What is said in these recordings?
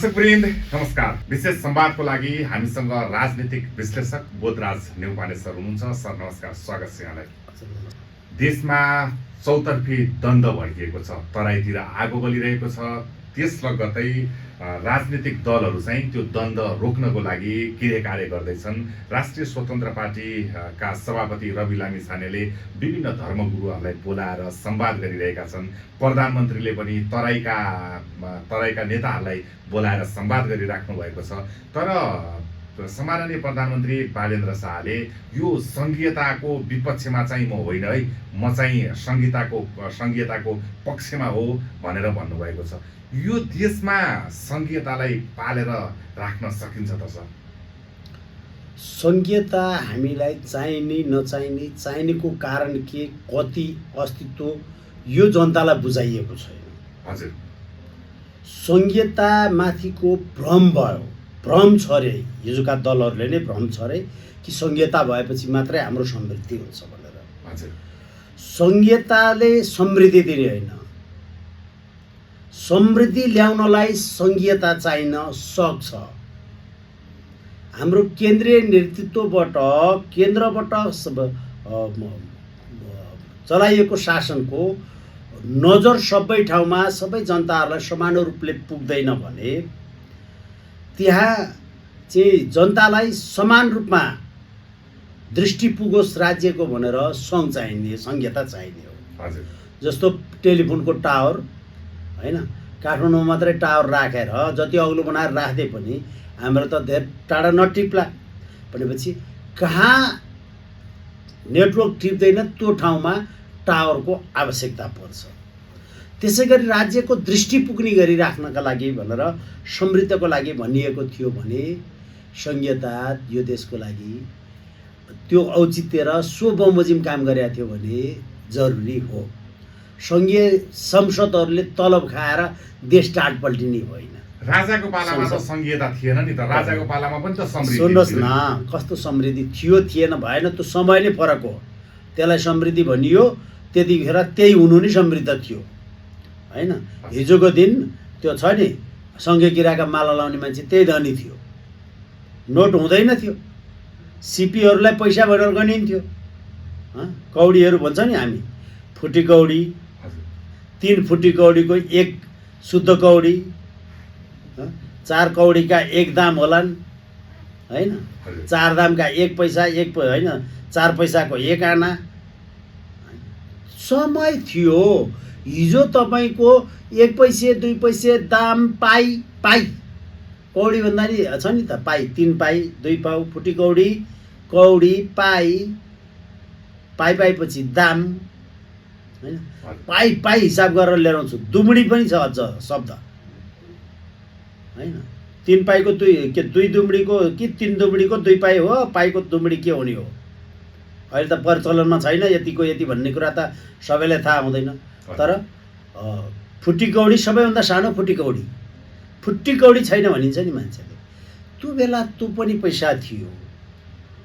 दर्शकवृन्द नमस्कार। विशेष संवादको लागि हामीसँग राजनीतिक विश्लेषक बोधराज नेउपाने सर हुनुहुन्छ। सर नमस्कार, स्वागत छ यहाँलाई। देशमा चौतर्फी द्वन्द्व भड्किएको छ, तराईतिर आगो बलिरहेको छ। त्यस लगत्तै राजनीतिक दलहरू चाहिँ त्यो द्वन्द्व रोक्नको लागि गृह कार्य गर्दैछन्। राष्ट्रिय स्वतन्त्र पार्टीका सभापति रवि लामिछानेले विभिन्न धर्मगुरुहरूलाई बोलाएर संवाद गरिरहेका छन्। प्रधानमन्त्रीले पनि तराईका नेताहरूलाई बोलाएर संवाद गरिराख्नु भएको छ। तर सम्माननीय प्रधानमन्त्री बालेन्द्र शाहले यो संघीयताको विपक्षमा चाहिँ म होइन है, म चाहिँ संघीयताको पक्षमा हो भनेर भन्नुभएको छ। यो देशमा संघीयतालाई पालेर राख्न सकिन्छ त सर? संघीयता हामीलाई चाहिने नचाहिने, चाहिनेको कारण के, कति अस्तित्व, यो जनतालाई बुझाइएको छैन। हजुर, संघीयतामाथिको भ्रम भयो, भ्रम छ अरे, हिजोका दलहरूले नै भ्रम छ अरे कि संघीयता भएपछि मात्रै हाम्रो समृद्धि हुन्छ भनेर। हजुर, संघीयताले समृद्धि दिने होइन, समृद्धि ल्याउनलाई संघीयता चाहिन सक्छ। हाम्रो केन्द्रीय नेतृत्वबाट, केन्द्रबाट चलाइएको शासनको नजर सबै ठाउँमा सबै जनताहरूलाई समान रूपले पुग्दैन भने त्यहाँ चाहिँ जनतालाई समान रूपमा दृष्टि पुगोस् राज्यको भनेर सङ्घ चाहिने, संघीयता चाहिने हो। हजुर, जस्तो टेलिफोनको टावर हैन, काठमाडौँमा मात्रै टावर राखेर जति अग्लो बनाएर राख्दै पनि हाम्रो त धेरै टाढा नटिप्ला भनेपछि कहाँ नेटवर्क टिप्दैन त्यो ठाउँमा टावरको आवश्यकता पर्छ। त्यसै गरी राज्यको दृष्टि पुग्ने गरी राख्नका लागि भनेर समृद्धिको लागि भनिएको थियो भने संघीयता यो देशको लागि त्यो औचित्य र स्वबमोजिम काम गरेको थियो भने जरुरी हो। संघीय संसदहरूले तलब खाएर देश टाढ पल्टिने होइन। राजाको पालामा त संघीयता थिएन नि त, राजाको पालामा पनि त समृद्धि। सुन्नुहोस् न, कस्तो समृद्धि थियो थिएन भएन, त्यो समय नै फरक हो। त्यसलाई समृद्धि भनियो, त्यतिखेर त्यही हुनु नै समृद्ध थियो हैन। हिजोको दिन त्यो छ नि, सङ्घीय किराका माला लाउने मान्छे त्यही धनी थियो, नोट हुँदैन थियो, सिपीहरूलाई पैसा भनेर गनिन्थ्यो। कौडीहरू भन्छ नि हामी, फुटी कौडी, 3 फुटी कौडीको 1 शुद्ध कौडी, 4 कौडीका 1 दाम होलान् हैन, 4 दामका 1 पैसा, 1 हैन 4 पैसाको 1 आना। समय थियो। हिजो तपाईँको 1 पैसे 2 पैसे दाम पाई कौडी भन्दा नि छ नि त, पाई 3 पाई 2 पाउ, फुटी कौडी, कौडी पाएपछि दाम हैन, पाई हिसाब गरेर लिएर आउँछु। दुमडी पनि छ अझ शब्द हैन। 3 पाईको 2 दुमडीको कि 3 दुमडीको 2 पाई हो, पाईको दुमडी के हुने हो अहिले त प्रचलनमा छैन। यतिको यति भन्ने कुरा त सबैलाई थाहा हुँदैन। तर फुटी कौडी सबैभन्दा सानो फुटी कौडी छैन भनिन्छ नि मान्छेले। त्यो बेला त्यो पनि पैसा थियो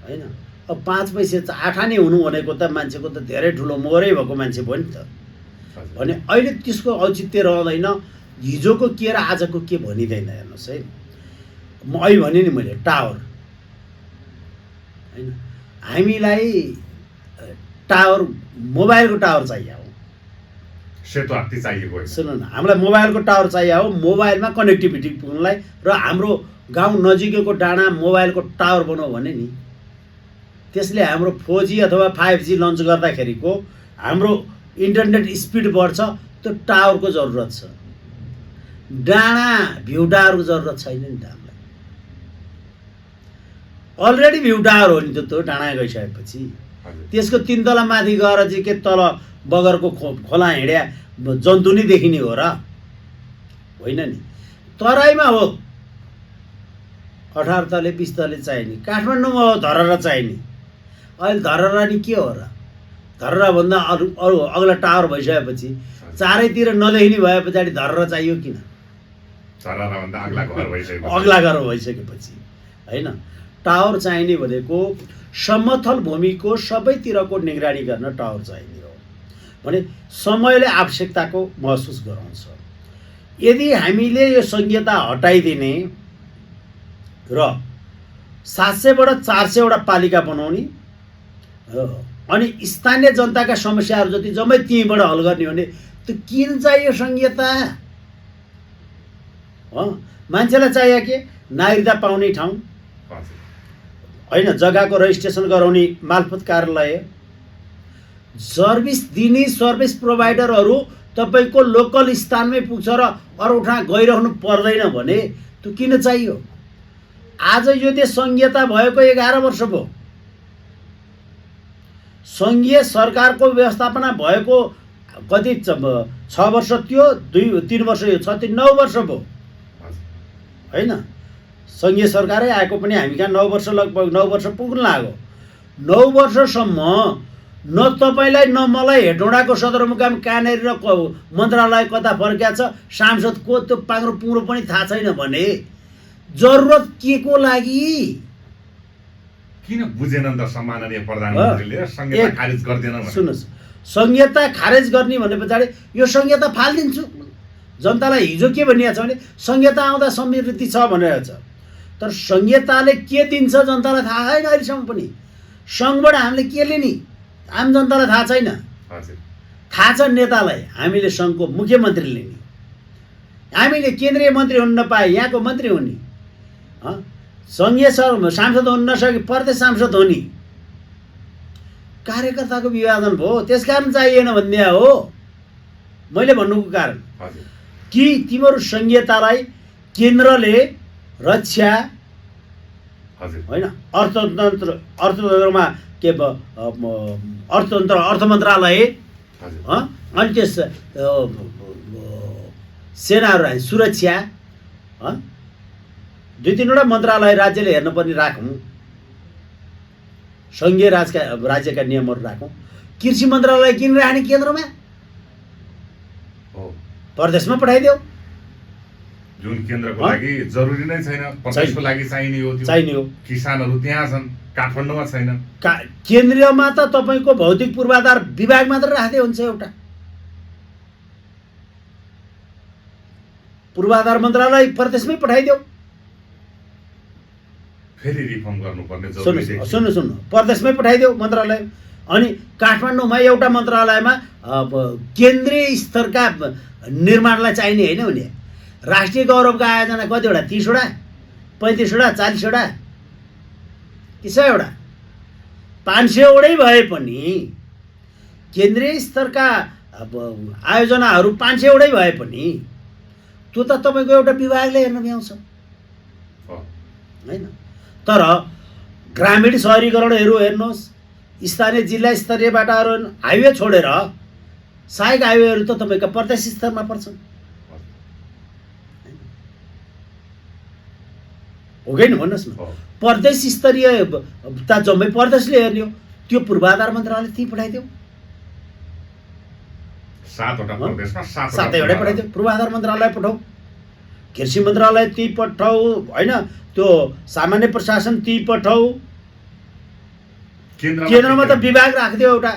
हैन। अब 5 पैसे 8 आने हुनु भनेको त मान्छेको त धेरै ठुलो मोहरै भएको मान्छे भयो नि त। भने अहिले त्यसको औचित्य रहँदैन। हिजोको के र आजको के भनिँदैन। हेर्नुहोस् है, म अहिले भने नि मैले टावर हैन, हामीलाई टावर, मोबाइलको टावर चाहियो हो, सेतो हात्ती चाहिएको होइन। सुन्नु न, हामीलाई मोबाइलको टावर चाहियो हो, मोबाइलमा कनेक्टिभिटी पुग्नलाई। र हाम्रो गाउँ नजिकैको डाँडा मोबाइलको टावर बनाऊ भने नि त्यसले हाम्रो 4G अथवा 5G लन्च गर्दाखेरिको हाम्रो इन्टरनेट स्पिड बढ्छ। त्यो टावरको जरुरत छ। डाँडा भ्यू टावरको जरुरत छैन नि त हामीलाई। अलरेडी भ्यू टावर हो नि त त्यो डाँडा गइसकेपछि। त्यसको 3 तला माथि गएर चाहिँ के तल बगरको खोला हिँड्या जन्तु नै देखिने हो र होइन नि। तराईमा हो 18 तले 20 तले चाहिने, काठमाडौँमा हो धरहरा चाहिने। अहिले धरहरा नि के हो र, धरहरा भन्दा अरू अग्ला टावर भइसकेपछि चारैतिर नदेखिने भए पछाडि धरहरा चाहियो किन? अग्ला घर भइसकेपछि हैन। टावर चाहिने भनेको समथल भूमिको सबैतिरको निगरानी गर्न टावर चाहिने हो भने समयले आवश्यकताको महसुस गराउँछ। यदि हामीले यो संहिता हटाइदिने र 700बाट 400 वटा पालिका बनाउने अनि स्थानीय जनताका समस्याहरू जति जम्मै त्यहीँबाट हल गर्ने हो भने त्यो किन चाहियो संहिता? मान्छेलाई चाहियो के? नागरिकता पाउने ठाउँ होइन, जग्गाको रजिस्ट्रेसन गराउने मालपोत कार्यालय, सर्भिस दिने सर्भिस प्रोभाइडरहरू तपाईँको लोकल स्थानमै पुग्छ र अरू ठाउँ गइरहनु पर्दैन भने त्यो किन चाहियो? आज यो देश संहिता भएको 11 वर्ष भयो। सङ्घीय सरकारको व्यवस्थापना भएको कति 6 वर्ष थियो, 2-3 वर्ष यो 9 वर्ष भयो होइन। सङ्घीय सरकारै आएको पनि हामी कहाँ 9 वर्ष, लगभग 9 वर्ष पुग्न लाग्यो। 9 वर्षसम्म न तपाईँलाई न मलाई हेटौँडाको सदरमुकाम कहाँनिर र मन्त्रालय कता फर्किया छ, सांसदको त्यो पाङ्रो पुङ्रो पनि थाहा छैन भने जरुरत के को लागि? किन बुझेन त सम्माननीय प्रधानमन्त्रीले संहिता खारेज गर्दैन भने? सुन्नुहोस्, संहिता खारेज गर्ने भने पछाडि यो संहिता फालिदिन्छु। जनतालाई हिजो के भनिएको छ भने संहिता आउँदा समृद्धि छ भनेर छ, तर संहिताले के दिन्छ जनतालाई थाहा छैन अहिलेसम्म पनि। सङ्घबाट हामीले के लिने आम जनतालाई थाहा छैन। थाहा छ नेतालाई, हामीले सङ्घको मुख्यमन्त्री लिने, हामीले केन्द्रीय मन्त्री हुन नपाए यहाँको मन्त्री हुने, सङ्घीय सांसद हुन नसके प्रदेश सांसद हुने। कार्यकर्ताको विभाजन भयो, त्यस कारण चाहिएन भन्ने हो मैले भन्नुको कारण। कि तिमीहरू संहितालाई केन्द्रले रक्षा होइन, अर्थतन्त्रमा के अर्थतन्त्र अर्थ मन्त्रालय अनि त्यस सेनाहरू सुरक्षा 2-3वटा मन्त्रालय राज्यले हेर्नुपर्ने राखौँ, सङ्घीय राज्यका नियमहरू राखौँ। कृषि मन्त्रालय किन राख्ने केन्द्रमा? प्रदेशमा पठाइदेऊ। जुन केन्द्रको लागि जरुरी नै छैन, प्रदेशको लागि चाहिने हो। किसानहरू त्यहाँ छन्, काठमाडौँमा छैन। केन्द्रीयमा त तपाईँको भौतिक पूर्वाधार विभाग मात्र राख्दै हुन्छ। एउटा पूर्वाधार मन्त्रालय प्रदेशमै पठाइदेऊ। फेरि रिफर्म गर्नुपर्ने सुन्नु प्रदेशमै पठाइदेऊ मन्त्रालय। अनि काठमाडौँमा एउटा मन्त्रालयमा केन्द्रीय स्तरका निर्माणलाई चाहिने होइन भने राष्ट्रिय गौरवका आयोजना कतिवटा? 30वटा, 35वटा, 40वटा कि 100वटा? 500वटै भए पनि केन्द्रीय स्तरका आयोजनाहरू 500वटै भए पनि त्यो त तपाईँको एउटा विभागले हेर्न भ्याउँछ होइन। तर ग्रामीण सहरीकरणहरू हेर्नुहोस्, स्थानीय जिल्ला स्तरीय बाटाहरू, हाइवे छोडेर सहायक हाइवेहरू त तपाईँको प्रदेश स्तरमा पर्छन् हो कि भन्नुहोस् न। प्रदेश स्तरीय त जम्मै प्रदेशले हेर्ने हो। त्यो पूर्वाधार मन्त्रालय त्यहीँ पठाइदेऊ। 7वटै पठाइदेऊ। पूर्वाधार मन्त्रालय पठाऊ, कृषि मन्त्रालय त्यहीँ पठाऊ होइन, त्यो सामान्य प्रशासन त्यहीँ पठाऊ। केन्द्रमा त विभाग राखिदियो एउटा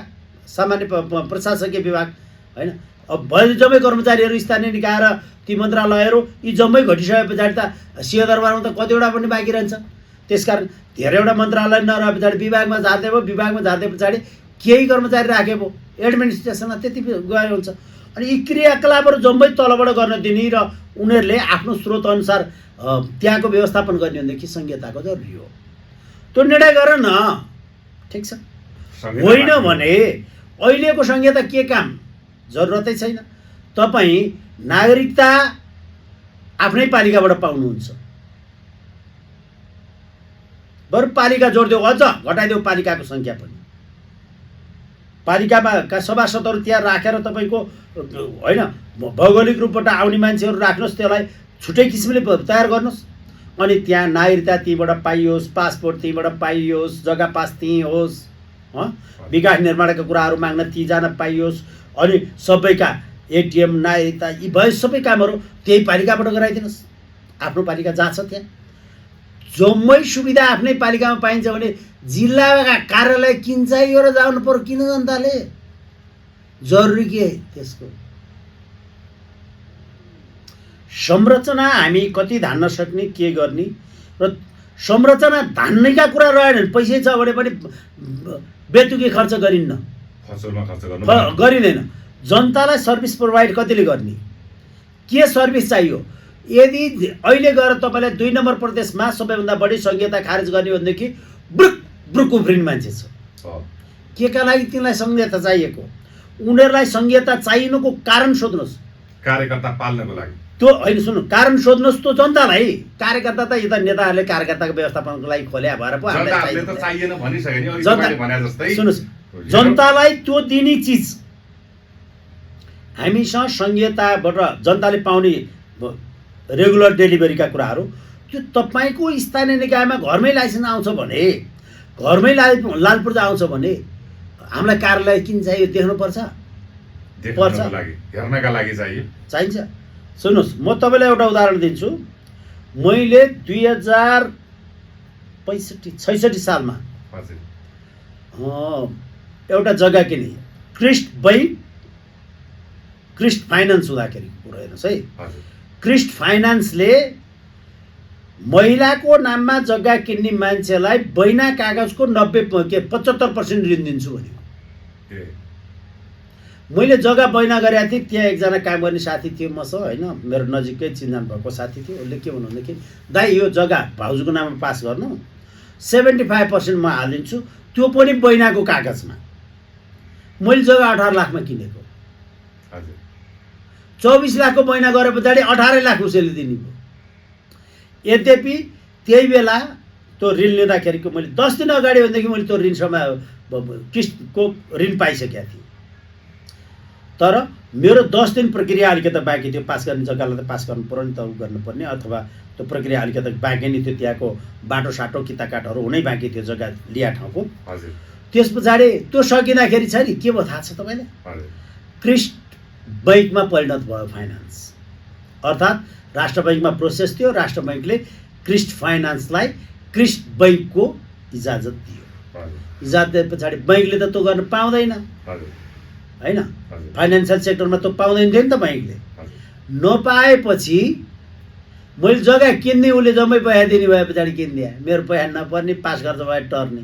सामान्य प्रशासकीय विभाग होइन। अब भयो जम्मै कर्मचारीहरू स्थानीय निकाय र ती मन्त्रालयहरू यी जम्मै घटिसके पछाडि त सिंहदरबारमा त कतिवटा पनि बाँकी रहन्छ। त्यसकारण धेरैवटा मन्त्रालय नरहे पछाडि विभागमा झार्दै भयो। विभागमा झार्दै पछाडि केही कर्मचारी राखे भयो, एडमिनिस्ट्रेसनमा त्यति गए हुन्छ। अनि यी क्रियाकलापहरू जम्मै तलबाट गर्न दिने र उनीहरूले आफ्नो स्रोत अनुसार त्यहाँको व्यवस्थापन गर्ने भनेदेखि संहिताको जरुरी हो। त्यो निर्णय गर न, ठिक छ। होइन भने अहिलेको संहिता के काम? जरुरतै छैन। तपाईँ नागरिकता आफ्नै पालिकाबाट पाउनुहुन्छ, बरु पालिका जोडिदेऊ, अझ घटाइदेऊ पालिकाको सङ्ख्या पनि। पालिकामा सभासदहरू त्यहाँ राखेर तपाईँको होइन भौगोलिक रूपबाट आउने मान्छेहरू राख्नुहोस्, त्यसलाई छुट्टै किसिमले तयार गर्नुहोस्। अनि त्यहाँ नागरिकता त्यहीँबाट पाइयोस्, पासपोर्ट त्यहीँबाट पाइयोस्, जग्गा पास त्यहीँ होस्, विकास निर्माणका कुराहरू माग्न ती जान पाइयोस्। अनि सबैका एटिएम नागरिकता यी भए सबै कामहरू त्यही पालिकाबाट गराइदिनुहोस्। आफ्नो पालिका जहाँ छ त्यहाँ जम्मै सुविधा आफ्नै पालिकामा पाइन्छ भने जिल्लाका कार्यालय किन चाहियो र जानु पर्यो? किन जनताले जरुरी के त्यसको? संरचना हामी कति धान्न सक्ने के गर्ने र संरचना धान्नेका कुरा रहेनन्। पैसै छ भने पनि बेतुकी खर्च गरिन्न, फसलमा खर्च गर्नु गरिँदैन। जनतालाई सर्भिस प्रोभाइड कतिले गर्ने, के सर्भिस चाहियो? यदि अहिले गएर तपाईँलाई 2 नम्बर प्रदेशमा सबैभन्दा बढी संहिता खारेज गर्ने भनेदेखि ब्रुक ब्रुक उफ्रिने मान्छे छ। के का लागि तिनलाई संहिता चाहिएको? उनीहरूलाई संहिता चाहिनुको कारण सोध्नुहोस्। कार्यकर्ता पाल्नको लागि त्यो होइन, सुन्नु, कारण सोध्नुहोस् त जनतालाई। कार्यकर्ता त यता नेताहरूले कार्यकर्ताको व्यवस्थापनको लागि खोल्या भएर पो जनताले त चाहिएन भनिसक्यो नि, अघि तपाईँले भने जस्तै। सुन्नुहोस्, जनतालाई त्यो दिने चिज हामीसँग संहिताबाट जनताले पाउने रेगुलर डेलिभरीका कुराहरू, त्यो तपाईँको स्थानीय निकायमा घरमै लाइसेन्स आउँछ भने, घरमै लालपुर्जा आउँछ भने हामीलाई कार्यालय किन चाहियो? देख्नुपर्छ, पर्छ, हेर्नका लागि चाहिन्छ। सुन्नुहोस्, म तपाईँलाई एउटा उदाहरण दिन्छु। मैले 2065-66 सालमा एउटा जग्गा किने, क्रिस्ट फाइनान्स हुँदाखेरि कुरा हेर्नुहोस् है। क्रिस्ट फाइनान्सले महिलाको नाममा जग्गा किन्ने मान्छेलाई बैना कागजको 75% ऋण दिन्छु भन्यो। मैले जग्गा बैना गरेको थिएँ, त्यहाँ एकजना काम गर्ने साथी थियो मसँग, होइन, मेरो नजिकै चिन्जान भएको साथी थियो। उसले के भन्नु भनेदेखि, दाइ यो जग्गा भाउजूको नाममा पास गर्नु, 75% म हालिदिन्छु, त्यो पनि बैनाको कागजमा। मैले जग्गा 18 लाखमा किनेको, 24 लाखको बैना गरे पछाडि 18 लाख उसैले दिने भयो। यद्यपि त्यही बेला त्यो ऋण लिँदाखेरिको मैले 10 दिन अगाडि भनेदेखि मैले त्यो ऋणसम्म किस्टको ऋण पाइसकेको थिएँ। तर मेरो 10 दिन प्रक्रिया अलिकति बाँकी थियो। पास गर्ने जग्गालाई त पास गर्नु पर्यो नि त, उ गर्नुपर्ने, अथवा त्यो प्रक्रिया अलिकति बाँकी नै थियो। त्यहाँको बाटोसाटो किताकाटहरू हुनै बाँकी थियो जग्गा लिया ठाउँको। त्यस पछाडि त्यो सकिँदाखेरि छ नि के भयो थाहा छ तपाईँलाई? क्रिस्ट बैङ्कमा परिणत भयो फाइनान्स, अर्थात् राष्ट्र बैङ्कमा प्रोसेस थियो। राष्ट्र बैङ्कले क्रिस्ट फाइनान्सलाई क्रिस्ट बैङ्कको इजाजत दियो। इजाजत दिए पछाडि बैङ्कले त त्यो गर्न पाउँदैन, होइन, फाइनेन्सियल सेक्टरमा त पाउँदैन थियो नि त बैङ्कले। नपाएपछि मैले जग्गा किन्ने, उसले जम्मै पैसा दिने भए पछाडि किनिदिए। मेरो पैसा नपर्ने, पास गर्छ भए टर्ने।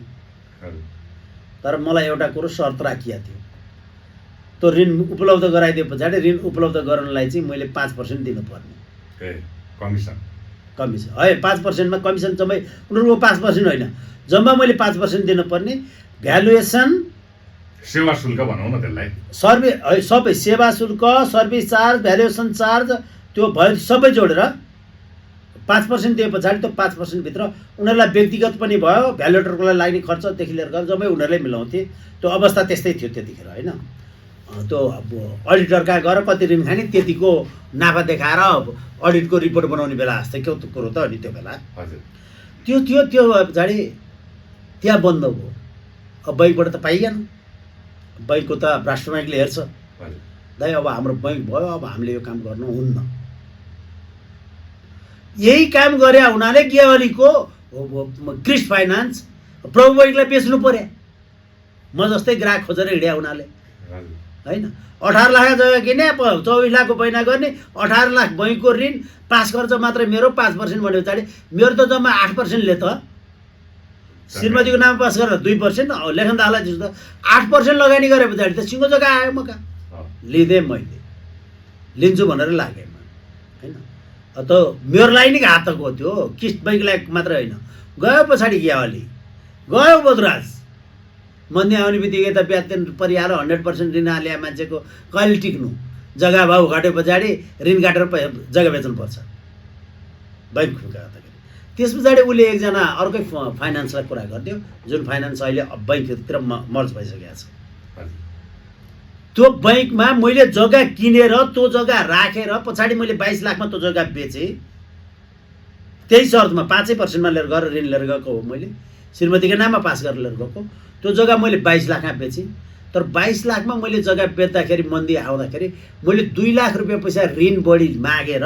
तर मलाई एउटा कुरो शर्त राखिएको थियो, त्यो ऋण उपलब्ध गराइदिए पछाडि ऋण उपलब्ध गराउनलाई चाहिँ मैले 5% दिनुपर्ने कमिसन है। 5%मा कमिसन जम्मै उनीहरूको 5% होइन, जम्मा मैले 5% दिनुपर्ने। भ्यालुएसन, सेवा शुल्क भनौँ न त्यसलाई, सबै सेवा शुल्क, सर्भिस चार्ज, भ्यालुएसन चार्ज, त्यो भयो सबै जोडेर 5% दिए पछाडि त्यो 5% भित्र उनीहरूलाई व्यक्तिगत पनि भयो, भ्यालुएटरको लागि लाग्ने खर्चदेखि लिएर जम्मै उनीहरूले मिलाउँथे। त्यो अवस्था त्यस्तै थियो त्यतिखेर, होइन। त्यो अब अडिटर कहाँ गएर कति ऋण खाने त्यतिको नाफा देखाएर अडिटको रिपोर्ट बनाउने बेला जस्तै के कुरो त। अनि त्यो बेला त्यो थियो। त्यो पछाडि त्यहाँ बन्द भयो। अब बैङ्कबाट त पाइएन, बैङ्कको त राष्ट्र बैङ्कले हेर्छ, दाइ अब हाम्रो बैङ्क भयो, अब हामीले यो काम गर्नु हुन्न। यही काम गरे हुनाले गेवालीको क्रिस्ट फाइनान्स प्रभु बैङ्कलाई बेच्नु पर्यो, म जस्तै ग्राहक खोजेर हिँड्या हुनाले, होइन। 18 लाख जग्गा किने, 24 लाखको बैना गर्ने, 18 लाख बैङ्कको ऋण, पास खर्च मात्रै मेरो 5% भने पछाडि मेरो त जम्मा 8%ले त श्रीमतीको नाममा पास गरेर 2%, लेखनदारलाई त्यसो त 8% लगानी गरे पछाडि त सिङ्गो जग्गा आयो। म कहाँ लिँदै मैले लिन्छु भनेर लागेँ, होइन। त मेरो लागि नै घातक हो त्यो, किस्ट बैङ्कलाई मात्रै होइन। गयो पछाडि गेवाली, गयो बोधराज, मन्दी आउने बित्तिकै त ब्याज तिर्नु परिहाल्यो। 100% ऋण हाले मान्छेको कहिले टिक्नु? जग्गा भाउ घटे पछाडि ऋण काटेर जग्गा बेच्नुपर्छ बैङ्क खुल्दाखेरि। त्यस पछाडि उसले एकजना अर्कै फाइनान्सलाई कुरा गरिदियो, जुन फाइनान्स अहिले बैङ्कतिर मर्ज भइसकेको छ। त्यो बैङ्कमा मैले जग्गा किनेर त्यो जग्गा राखेर पछाडि मैले 22 लाखमा त्यो जग्गा बेचेँ। त्यही शर्तमा 5% लिएर गएर ऋण लिएर गएको हो मैले, श्रीमतीको नाममा पास गरेर लिएर गएको। त्यो जग्गा मैले 22 लाखमा बेचेँ। तर 22 लाखमा मैले जग्गा बेच्दाखेरि मन्दी आउँदाखेरि मैले 2 लाख रुपियाँ पैसा ऋण बढी मागेर,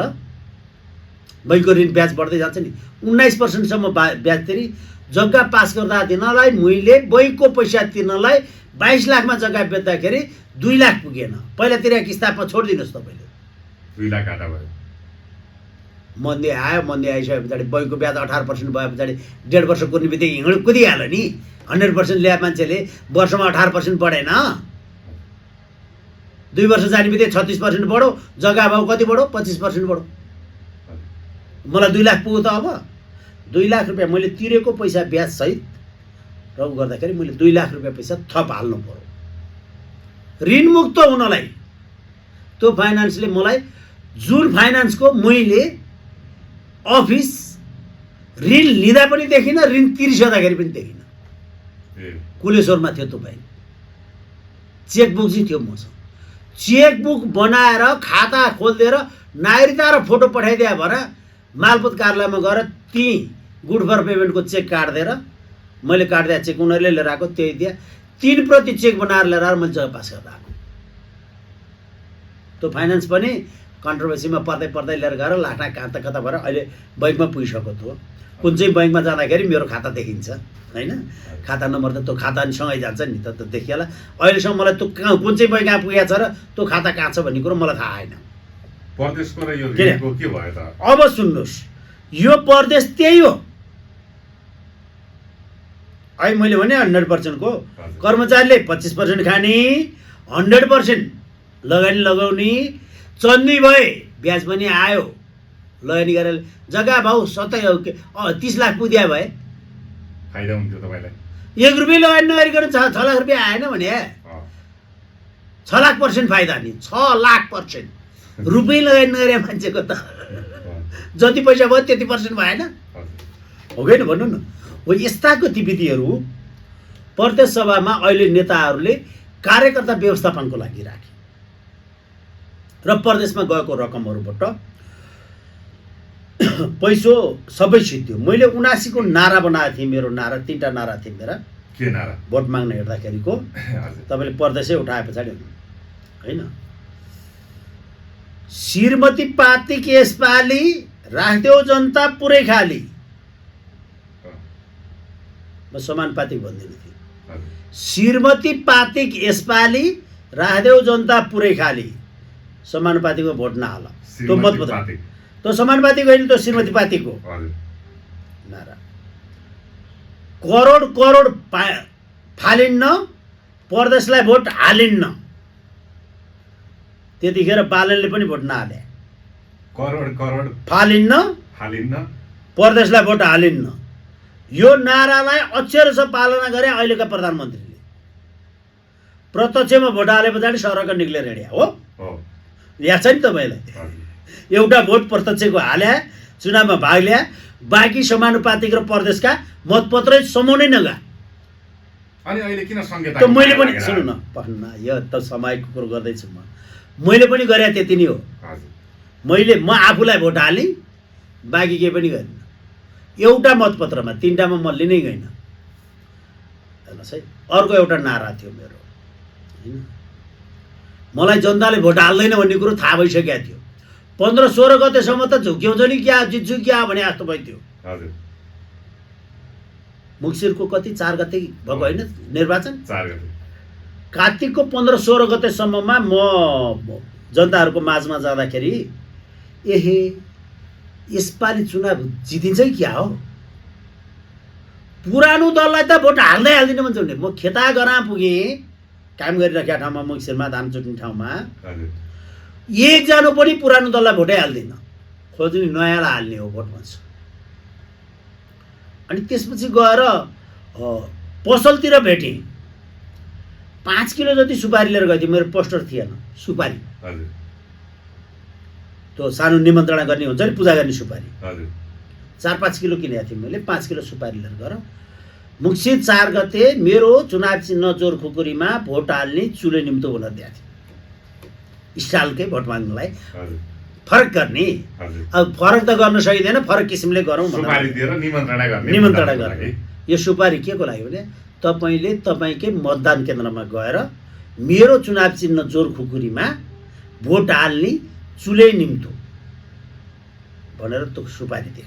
बैङ्कको ऋण ब्याज बढ्दै जान्छ नि, 19%सम्म ब्याज तिरी जग्गा पास गर्दा दिनलाई मैले बैङ्कको पैसा तिर्नलाई 22 लाखमा जग्गा बेच्दाखेरि 2 लाख पुगेन। पहिला तिरेको किस्तामा छोडिदिनुहोस् तपाईँले, 2 लाख घाटा भयो। मन्दी आयो, मन्दी आइसके पछाडि बैङ्कको ब्याज 18% भए पछाडि 1.5 वर्ष कुर्ने बित्तिकै हिँड कुदिहाल्यो नि। 100% ल्याए मान्छेले वर्षमा 18% बढेन। 2 वर्ष जाने बित्तिकै 36% बढो, जग्गा भाउ कति बढो? 25% बढो। मलाई 2 लाख पुग्यो त अब 2 लाख रुपियाँ मैले तिरेको पैसा ब्याज सहित र गर्दाखेरि मैले 2 लाख रुपियाँ पैसा थप हाल्नु पर्यो ऋणमुक्त हुनलाई। त्यो फाइनान्सले मलाई जुन फाइनान्सको मैले अफिस ऋण लिँदा पनि देखिनँ, ऋण तिरिसक्दाखेरि पनि देखिनँ। कुलेश्वरमा थियो त्यो भाइ, चेकबुक चाहिँ थियो मसँग। चेकबुक बनाएर खाता खोलिदिएर नागरिकता र फोटो पठाइदिए भएर मालपोत कार्यालयमा गएर त्यहीँ गुड फर पेमेन्टको चेक काटिदिएर मैले काटिदिए चेक उनीहरूले लिएर आएको, त्यही दिए 3 प्रति चेक बनाएर लिएर आएर मैले जग्गा पास गरेर आएको। त्यो फाइनान्स पनि कन्ट्रोभर्सीमा पर्दै लिएर गएर लाखना कता भएर अहिले बैङ्कमा पुगिसक्यो। त्यो कुन चाहिँ बैङ्कमा जाँदाखेरि मेरो खाता देखिन्छ होइन, खाता नम्बर त त्यो खाता सँगै जान्छ नि त देखिहाल्ला। अहिलेसम्म मलाई त्यो कहाँ कुन चाहिँ बैङ्क कहाँ पुगेको छ र त्यो खाता कहाँ छ भन्ने कुरो मलाई थाहा छैन। परदेशको र यो ऋणको के भयो त? अब सुन्नुहोस्, यो परदेश त्यही हो। अहिले मैले भने 100% को कर्मचारीले 25% खाने, 100% लगानी लगाउने, चन्दी भए ब्याज पनि आयो, लगानी गरेर जग्गा भाउ 30 लाख पुग्या भए फाइदा हुन्थ्यो तपाईँलाई। 1 रुपियाँ लगानी नगरिकन 6 लाख रुपियाँ आएन भने 6 लाख% फाइदा नि। 6 लाख% रुपियाँ लगानी नगरे मान्छेको त जति पैसा भयो त्यति % भएन हो कि भन्नु न। हो यस्ता गतिविधिहरू प्रदेश सभामा अहिले नेताहरूले कार्यकर्ता व्यवस्थापनको लागि राखे र प्रदेशमा गएको रकमहरूबाट पैसो सबै सिद्धियो। मैले 79 को नारा बनाएको थिएँ, मेरो नारा 3टा नारा थिए मेरा। के नारा? भोट माग्न हेर्दाखेरिको तपाईँले प्रदेशै उठाए पछाडि होइन, श्रीमती पातिक यसपालि राख्देऊ जनता पुरै खाली। म समानुपातिक भन्दिनँ थिएँ। श्रीमती पातिक यसपालि राख्देऊ जनता पुरै खाली, समानुपातिकमा भोट नहाल। त्यो मतपत्र त्यो समानुपातिक होइन, त्यो श्रीमती पातिक हो नारा। करोड करोड फालिन्न, प्रदेशलाई भोट हालिन्न। त्यतिखेर बालनले पनि भोट नहाले। करोड करोड फालिन्न, प्रदेशलाई भोट हालिन्न। यो नारालाई अक्षरशः पालना गरे अहिलेका प्रधानमन्त्रीले। प्रत्यक्षमा भोट हाले पछाडि सरक निक्लेर हिँड्या हो। याद छ नि तपाईँलाई? एउटा भोट प्रत्यक्षको हाल्या, चुनावमा भाग लिया, बाँकी समानुपातिक र प्रदेशका मतपत्रै समाउनै नगा। अनि अहिले किन संहिता? त मैले पनि सुन्नु न, पढ्न यो त समयको कुरो गर्दैछु म। मैले पनि गरे त्यति नै हो। म आफूलाई भोट हालेँ, बाँकी केही पनि गरिनँ। एउटा मतपत्रमा 3टामा म लिनै गइनँ। हेर्नुहोस् है, अर्को एउटा नारा थियो मेरो होइन, मलाई जनताले भोट हाल्दैन भन्ने कुरो थाहा भइसकेको थियो। 15-16 गतेसम्म त झुक्याउँछ नि क्या, जित्छु क्या भने जस्तो भइदियो। मुक्सिरको कति 4 गते भएको होइन निर्वाचन? 4 गते। कार्तिकको 15-16 गतेसम्ममा म जनताहरूको माझमा जाँदाखेरि एहे यसपालि चुनाव जितिन्छ कि क्या हो, पुरानो दललाई त भोट हाल्दिनँ भन्छ भने। म खेता गरा पुगेँ, काम गरिराखेका ठाउँमा, मुक्सिरमा धान चुट्ने ठाउँमा एकजना पनि पुरानो दललाई भोटै हाल्दिनँ, खोज्ने नयाँलाई हाल्ने हो भोट भन्छ। अनि त्यसपछि गएर पसलतिर भेटेँ, 5 किलो जति सुपारी लिएर गएको थिएँ। मेरो पोस्टर थिएन, सुपारी त्यो सानो निमन्त्रणा गर्ने हुन्छ नि, पूजा गर्ने सुपारी 4-5 किलो किनेको थिएँ मैले। 5 किलो सुपारी लिएर गएर मुक्सिर 4 गते मेरो चुनाव चिन्ह जोर खुकुरीमा भोट हाल्ने चुले निम्तो हुन दिएको थिएँ। स्टाइलकै भोट माग्नलाई फरक गर्ने। अब फरक त गर्न सकिँदैन, फरक किसिमले गरौँ निमन्त्रणा गर्ने। यो सुपारी के को लागि भने तपाईँले तपाईँकै मतदान केन्द्रमा गएर मेरो चुनाव चिन्ह जोर खुकुरीमा भोट हाल्ने चुले निम्तो भनेर त्यो सुपारी दिए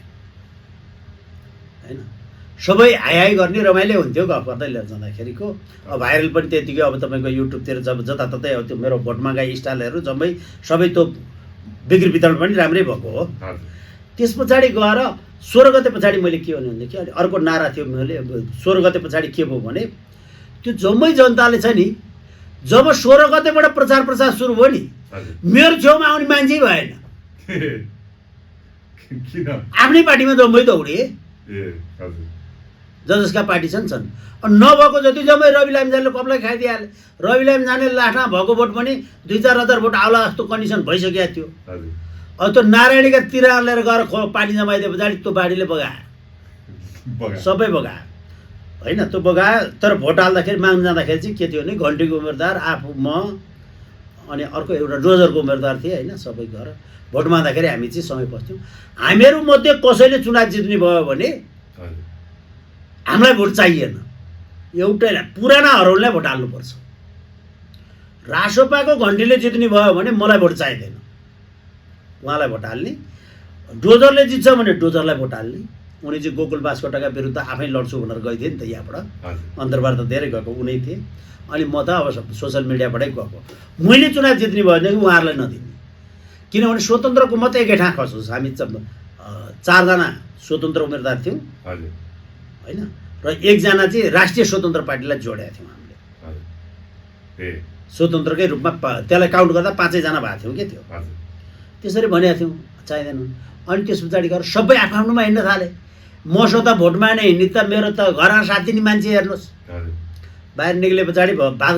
होइन। सबै हाई गर्ने रमाइलो हुन्थ्यो गफ गर्दै लिएर जाँदाखेरिको। अब भाइरल पनि त्यतिकै, अब तपाईँको युट्युबतिर जब जताततै अब त्यो मेरो भोट मागाइ स्टाइलहरू जम्मै सबै त्यो बिक्री वितरण पनि राम्रै भएको हो। त्यस पछाडि गएर 16 गते पछाडि मैले के भने भनेदेखि अनि अर्को नारा थियो मैले 16 गते पछाडि के भयो भने त्यो जम्मै जनताले छ नि जब 16 गतेबाट प्रचार सुरु भयो नि मेरो छेउमा आउने मान्छे भएन किन आफ्नै पार्टीमा जम्मै दौडे जसका पार्टी छन् नभएको जति जम्मै रवि लामिछानेले कपलाई खाइदिइहाले रवि लामिछाने लाठमा भएको भोट पनि 2-4 हजार भोट आउला जस्तो कन्डिसन भइसकेको थियो अब त्यो नारायणीका तिरा लिएर गएर पार्टी जमाइदिए पछाडि त्यो पार्टीले बगायो सबै बगायो होइन त्यो बगायो तर भोट हाल्दाखेरि माग्न जाँदाखेरि चाहिँ के थियो भने घन्टीको उम्मेदवार आफू म अनि अर्को एउटा डोजरको उम्मेदवार थिए होइन सबै गएर भोट माग्दाखेरि हामी चाहिँ सँगै बस्थ्यौँ हामीहरू मध्ये कसैले चुनाव जित्ने भयो भने हामीलाई भोट चाहिएन एउटैलाई पुरानाहरूलाई भोट हाल्नुपर्छ रासोपाको घन्टीले जित्ने भयो भने मलाई भोट चाहिँदैन उहाँलाई भोट हाल्ने डोजरले जित्छ भने डोजरलाई भोट हाल्ने उनी चाहिँ गोकुल बास्कोटाका विरुद्ध आफै लड्छु भनेर गइदिए नि त यहाँबाट अन्तर्वार्ता धेरै गएको उनी थिए अनि म त अब सोसियल मिडियाबाटै गएको मैले चुनाव जित्ने भयो भने उहाँहरूलाई नदिने किनभने स्वतन्त्रको मात्रै एकै ठाउँ खसोस् हामी 4 जना स्वतन्त्र उम्मेदवार थियौँ होइन र 1 जना चाहिँ राष्ट्रिय स्वतन्त्र पार्टीलाई जोडेका थियौँ हामीले स्वतन्त्रकै रूपमा त्यसलाई काउन्ट गर्दा 5 जना भएको थियौँ के थियो त्यसरी भनेका थियौँ चाहिँदैन अनि त्यस पछाडि गएर सबै आफ्नोमा हिँड्न थाले मसँग त भोटमा नै हिँड्ने त मेरो त घरमा साथ दिने मान्छे हेर्नुहोस् बाहिर निक्ले पछाडि भात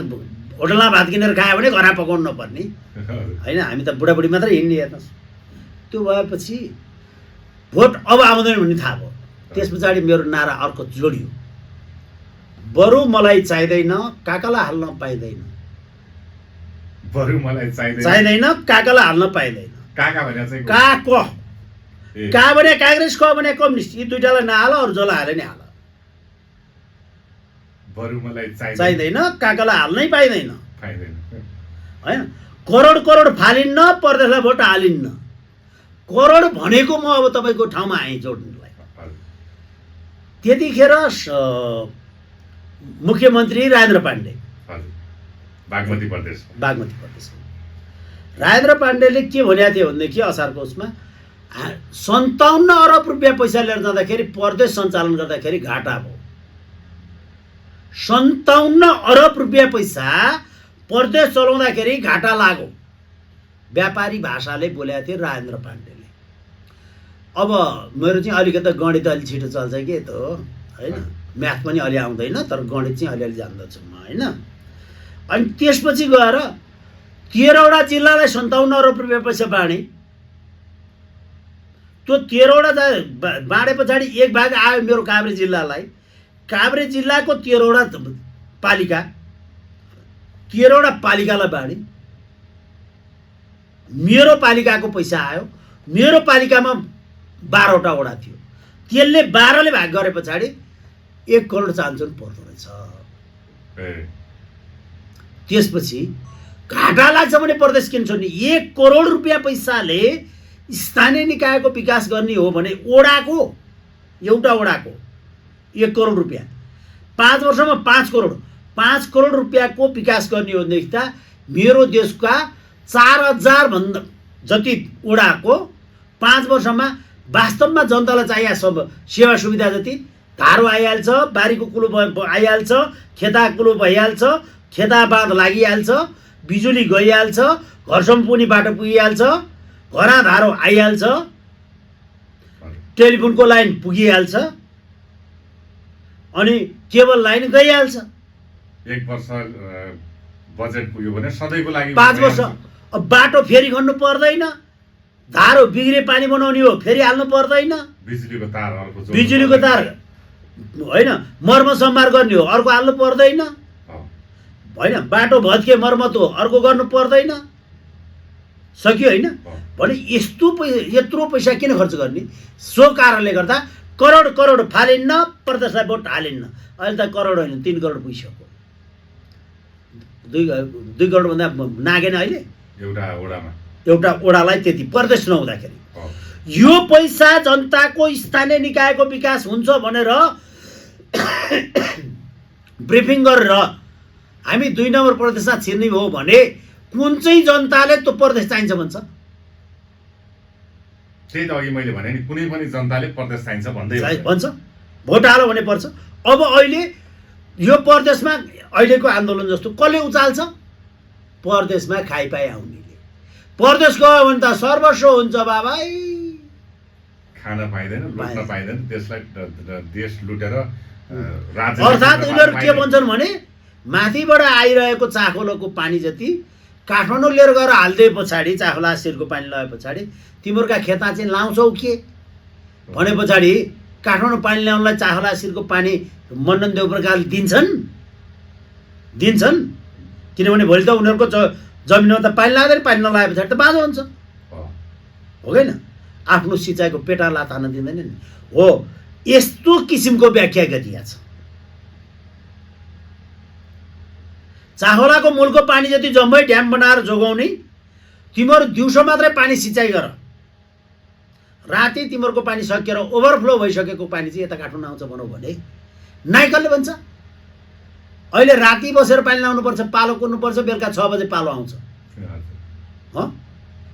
होटलमा भात किनेर खायो भने घरमा पकाउनु नपर्ने होइन हामी त बुढाबुढी मात्रै हिँड्ने हेर्नुहोस् त्यो भएपछि भोट अब आउँदैन भन्ने थाहा भयो त्यस पछाडि मेरो नारा अर्को जोडियो बरु मलाई चाहिँदैन काकालाई हाल्न पाइँदैन बरु मलाई चाहिँदैन काकालाई हाल्न पाइँदैन काका भने चाहिँ का भने काङ्ग्रेस क भने कम्युनिस्ट यी दुईटालाई नहाल अरू जसलाई हाले नि हाल बरु मलाई चाहिँदैन काकालाई हाल्नै पाइँदैन होइन करोड फालिन्न परदेशलाई भोट हालिन्न करोड भनेको म अब तपाईँको ठाउँमा आएँ जोड्नलाई त्यतिखेर मुख्यमन्त्री राजेन्द्र पाण्डे बागमती प्रदेश राजेन्द्र पाण्डेले के भनेको थियो भनेदेखि असारको उसमा 57 अरब रुपियाँ पैसा लिएर जाँदाखेरि प्रदेश सञ्चालन गर्दाखेरि घाटा भयो 57 अरब रुपियाँ पैसा प्रदेश चलाउँदाखेरि घाटा लाग्यो व्यापारी भाषाले बोलेको थियो राजेन्द्र पाण्डेले अब मेरो चाहिँ अलिकति गणित अलि छिटो चल्छ के त होइन म्याथ पनि अलि आउँदैन तर गणित चाहिँ अलिअलि जान्दछु म होइन अनि त्यसपछि गएर 13वटा जिल्लालाई 57 अरब रुपियाँ पैसा बाँडे त्यो 13वटा बाँडे पछाडि एक भाग आयो मेरो काभ्रे जिल्लालाई काभ्रे जिल्लाको 13वटा पालिका 13वटा पालिकालाई बाँडे मेरो पालिकाको पैसा आयो मेरो पालिकामा 12वटा वडा थियो त्यसले 12ले भाग गरे पछाडि 1 करोड चान्चुन पर्दो रहेछ त्यसपछि घाटा लाग्छ भने प्रदेश किन्छ नि 1 करोड रुपियाँ पैसाले स्थानीय निकायको विकास गर्ने हो भने ओडाको एउटा ओडाको 1 करोड रुपियाँ 5 वर्षमा 5 करोड रुपियाँको विकास गर्ने हो भनेदेखि त मेरो देशका 4000 भन्दा जति ओडाको 5 वर्षमा वास्तवमा जनतालाई चाहिए सब सेवा सुविधा जति धारो आइहाल्छ बारीको कुलो आइहाल्छ खेता कुलो भइहाल्छ खेता बाँध लागिहाल्छ बिजुली गइहाल्छ घरसम्म पुग्ने बाटो पुगिहाल्छ घरा धारो आइहाल्छ टेलिफोनको लाइन पुगिहाल्छ अनि केबल लाइन गइहाल्छ 1 वर्ष बजेट पुग्यो भने सधैँको लागि 5 वर्ष अब बाटो फेरि खन्नु पर्दैन धारो बिग्रे पानी बनाउने हो फेरि हाल्नु पर्दैन बिजुलीको तार होइन मर्म सम्हार गर्ने हो अर्को हाल्नु पर्दैन होइन बाटो भत्के मर्मत हो अर्को गर्नु पर्दैन सक्यो होइन भने यत्रो पैसा किन खर्च गर्ने सो कारणले गर्दा करोड फालिन्न प्रदेशलाई भोट हालिन्न अहिले त करोड होइन 3 करोड पुगिसक्यो 2 करोड भन्दा नागेन अहिले एउटा ओडालाई त्यति प्रदेश नहुँदाखेरि यो पैसा जनताको स्थानीय निकायको विकास हुन्छ भनेर ब्रिफिङ गरेर हामी 2 नम्बर प्रदेशमा छिर्ने हो भने कुन चाहिँ जनताले त्यो प्रदेश चाहिन्छ भन्छ त्यही त अघि मैले भने नि कुनै पनि जनताले प्रदेश चाहिन्छ भन्दै भन्छ भोट हालो भने पर्छ। अब अहिले यो प्रदेशमा अहिलेको आन्दोलन जस्तो कसले उचाल्छ? प्रदेशमा खाइपाइ आउनेले। प्रदेश गयो भने त सर्वस्व हुन्छ बाबाई, खान पाइँदैन, लुट्न पाइँदैन, देशलाई देश लुटेर अर्थात् उनीहरू के भन्छन् भने माथिबाट आइरहेको चाखोलोको पानी जति काठमाडौँ लिएर गएर हालिदिए पछाडि, चाखोला शिरको पानी लगाए पछाडि तिमीहरूका खेतमा चाहिँ लाउँछौ के भने पछाडि काठमाडौँ पानी ल्याउनलाई चाखोला शिरको पानी मण्डन देव प्रकारले दिन्छन्। किनभने भोलि त उनीहरूको जमिनमा त पानी लाग्दैन, पानी नलाए पछाडि त बाँझो हुन्छ, हो होइन? आफ्नो सिँचाइको पेटा लातान दिँदैन नि। हो, यस्तो किसिमको व्याख्या गरिएको छ। चाखोलाको मूलको पानी जति जम्मै ड्याम बनाएर जोगाउने, तिमीहरू दिउँसो मात्रै पानी सिँचाइ गर, राति तिमीहरूको पानी सकिएर ओभरफ्लो भइसकेको पानी चाहिँ यता काठमाडौँ आउँछ भनौँ भने नाइकलले भन्छ अहिले राति बसेर पानी ल्याउनुपर्छ, पालो कुर्नुपर्छ, बेलुका 6 बजे पालो आउँछ।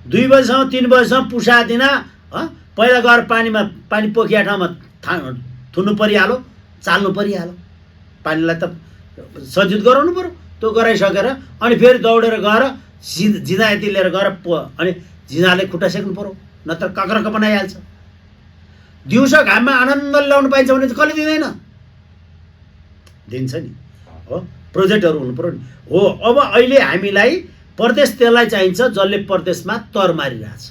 2 बजीसम्म 3 बजीसम्म पुसा दिन पहिला गएर पानी पोखिया ठाउँमा थुन्नु परिहाल्यो, चाल्नु परिहाल्यो, पानीलाई त सञ्चित गराउनु पऱ्यो। त्यो गराइसकेर अनि फेरि दौडेर गएर झिँझा यति लिएर गएर अनि झिँझाले खुट्टा सेक्नु पऱ्यो, नत्र कक्रक बनाइहाल्छ। दिउँसो घाममा आनन्दले ल्याउनु पाइन्छ भने चाहिँ कसले दिँदैन? दिन्छ नि, हो। प्रोजेक्टहरू हुनु पऱ्यो नि, हो। अब अहिले हामीलाई प्रदेश त्यसलाई चाहिन्छ जसले प्रदेशमा तर मारिरहेछ।